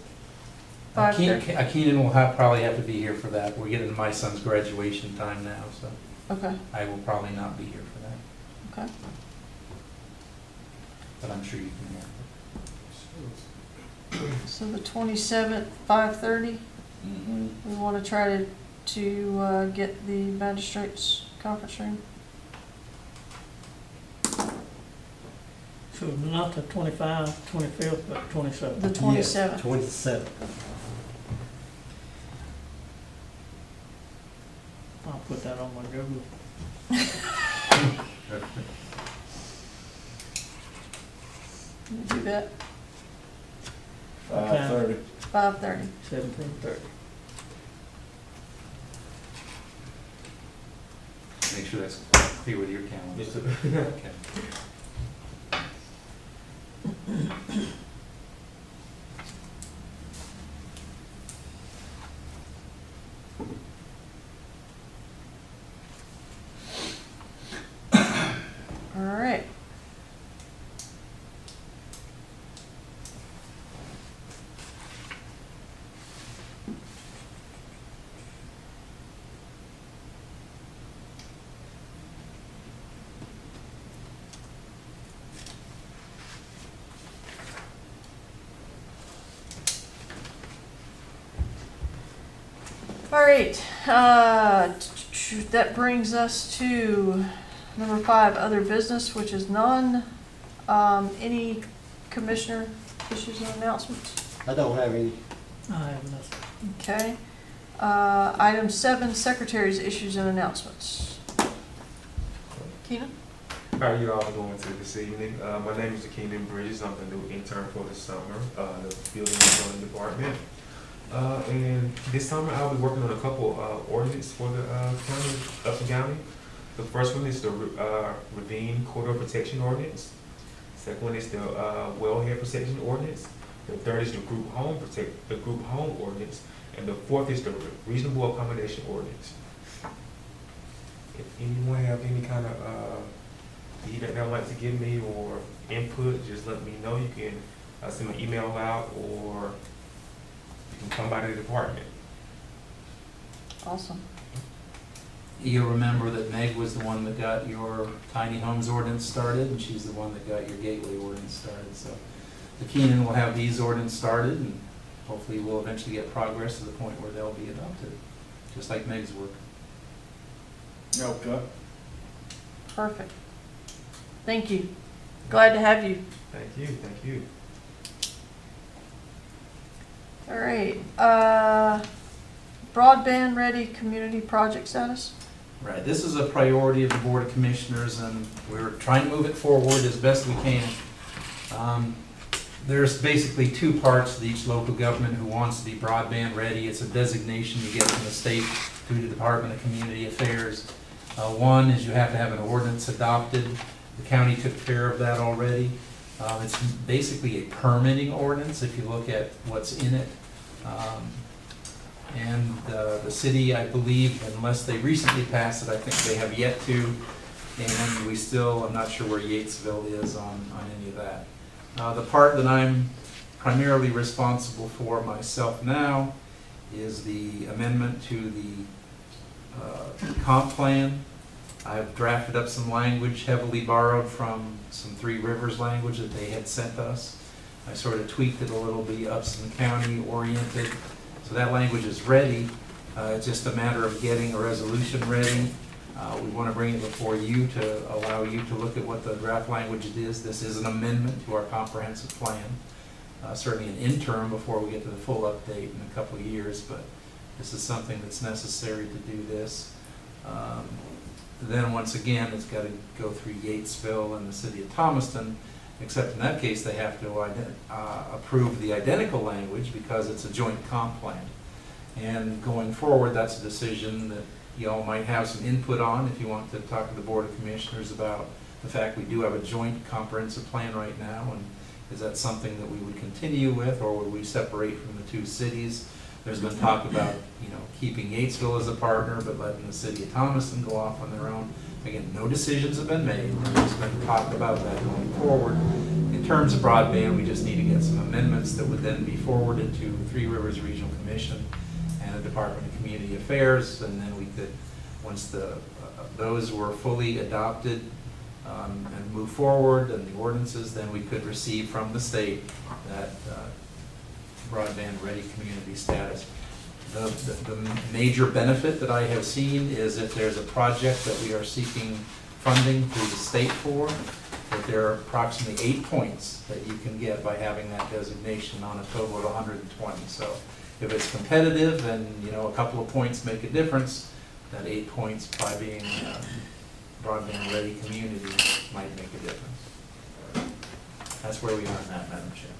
5:30. Keenan will probably have to be here for that. We're getting to my son's graduation time now, so Okay, I will probably not be here for that, okay. but I'm sure you can hear. So the 27th, 5:30, Mhm. we want to try to get the magistrates conference room. So not the 25th, 25th, but 27th. The 27th. 27th. I'll put that on my Google. Can you do that? 5:30. 5:30. 17:30. Make sure that's clear with your calendar. Yes, sir. Okay. All right. All right, that brings us to number 5, other business, which is none. Any commissioner issues and announcements? I don't have any. I have nothing. Okay. Item 7, secretary's issues and announcements. Keena? How are you all doing this evening? My name is Keenan Bridges. I'm the new intern for the summer, the building and zoning department. And this summer I'll be working on a couple ordinances for the county, Upson County. The first one is the ravine corridor protection ordinance. Second one is the wellhead protection ordinance. The third is the group home ordinance, and the fourth is the reasonable accommodation ordinance. If anyone have any kind of feedback they'd like to give me or input, just let me know. You can send an email out, or you can come by the department. Awesome. You'll remember that Meg was the one that got your tiny homes ordinance started, and she's the one that got your gateway ordinance started. So the Keenan will have these ordinance started, and hopefully we'll eventually get progress to the point where they'll be adopted, just like Meg's work. Okay. Perfect. Thank you. Glad to have you. Thank you, thank you. All right. Broadband ready community project status? Right, this is a priority of the Board of Commissioners, and we're trying to move it forward as best we can. There's basically two parts to each local government who wants to be broadband ready. It's a designation you get from the state through the Department of Community Affairs. One is you have to have an ordinance adopted. The county took care of that already. It's basically a permitting ordinance if you look at what's in it. And the city, I believe, unless they recently passed it, I think they have yet to. And we still, I'm not sure where Yatesville is on any of that. The part that I'm primarily responsible for myself now is the amendment to the comp plan. I've drafted up some language heavily borrowed from some Three Rivers language that they had sent us. I sort of tweaked it a little bit, Upson County oriented. So that language is ready. It's just a matter of getting a resolution ready. We want to bring it before you to allow you to look at what the draft language is. This is an amendment to our comprehensive plan. Certainly an interim before we get to the full update in a couple of years, but this is something that's necessary to do this. Then once again, it's got to go through Yatesville and the city of Thomaston, except in that case, they have to approve the identical language because it's a joint comp plan. And going forward, that's a decision that you all might have some input on if you want to talk to the Board of Commissioners about the fact we do have a joint comprehensive plan right now, and is that something that we would continue with, or would we separate from the two cities? There's been talk about, keeping Yatesville as a partner, but letting the city of Thomaston go off on their own. Again, no decisions have been made. There's been talk about that going forward. In terms of broadband, we just need to get some amendments that would then be forwarded to Three Rivers Regional Commission and the Department of Community Affairs, and then we could, once those were fully adopted and move forward, and the ordinances, then we could receive from the state that broadband ready community status. The major benefit that I have seen is if there's a project that we are seeking funding through the state for, that there are approximately 8 points that you can get by having that designation on a total of 120. So if it's competitive and a couple of points make a difference, that 8 points by being broadband ready community might make a difference. That's where we are in that, Madam Chair.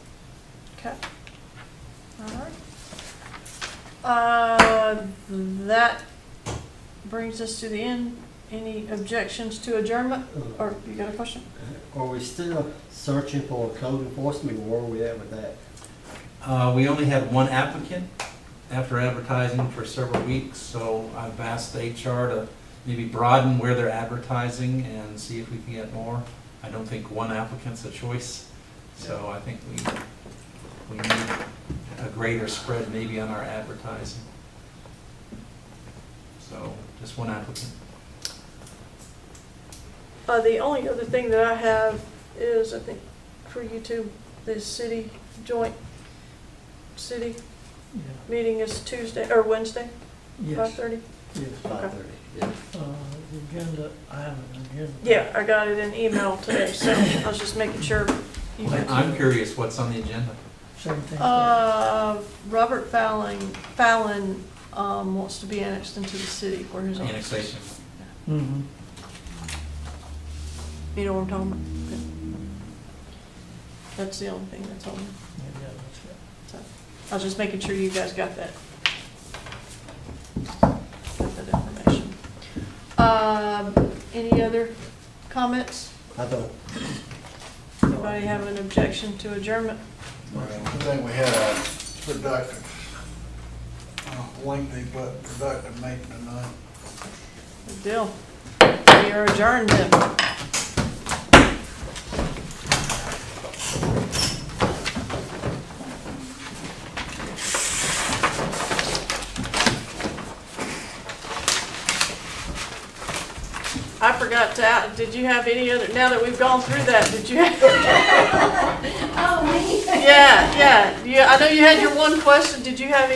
Okay. All right. That brings us to the end. Any objections to adjournment? Or you got a question? Are we still searching for code enforcement, or where are we at with that? We only had one applicant after advertising for several weeks, so I've asked HR to maybe broaden where they're advertising and see if we can get more. I don't think one applicant's a choice, so I think we need a greater spread maybe on our advertising. So just one applicant. The only other thing that I have is, I think, for you two, the joint city Yeah. meeting is Tuesday or Wednesday, Yes. 5:30. Yes. 5:30, yeah. The agenda, I have an agenda. Yeah, I got it in email today, so I was just making sure. You had I'm curious what's on the agenda. Same thing. Robert Fallon wants to be annexed into the city where his office is. Annexation. Mm-hmm. You know what I'm talking about? Okay. That's the only thing that's on there. Yeah, that's good. So I was just making sure you guys got that. Got that information. Any other comments? I don't. Anybody have an objection to adjournment? I think we had a productive, lengthy but productive meeting tonight. Good deal. We are adjourned then. I forgot to, did you have any other, now that we've gone through that, did you have? Oh, me? Yeah, I know you had your one question. Did you have any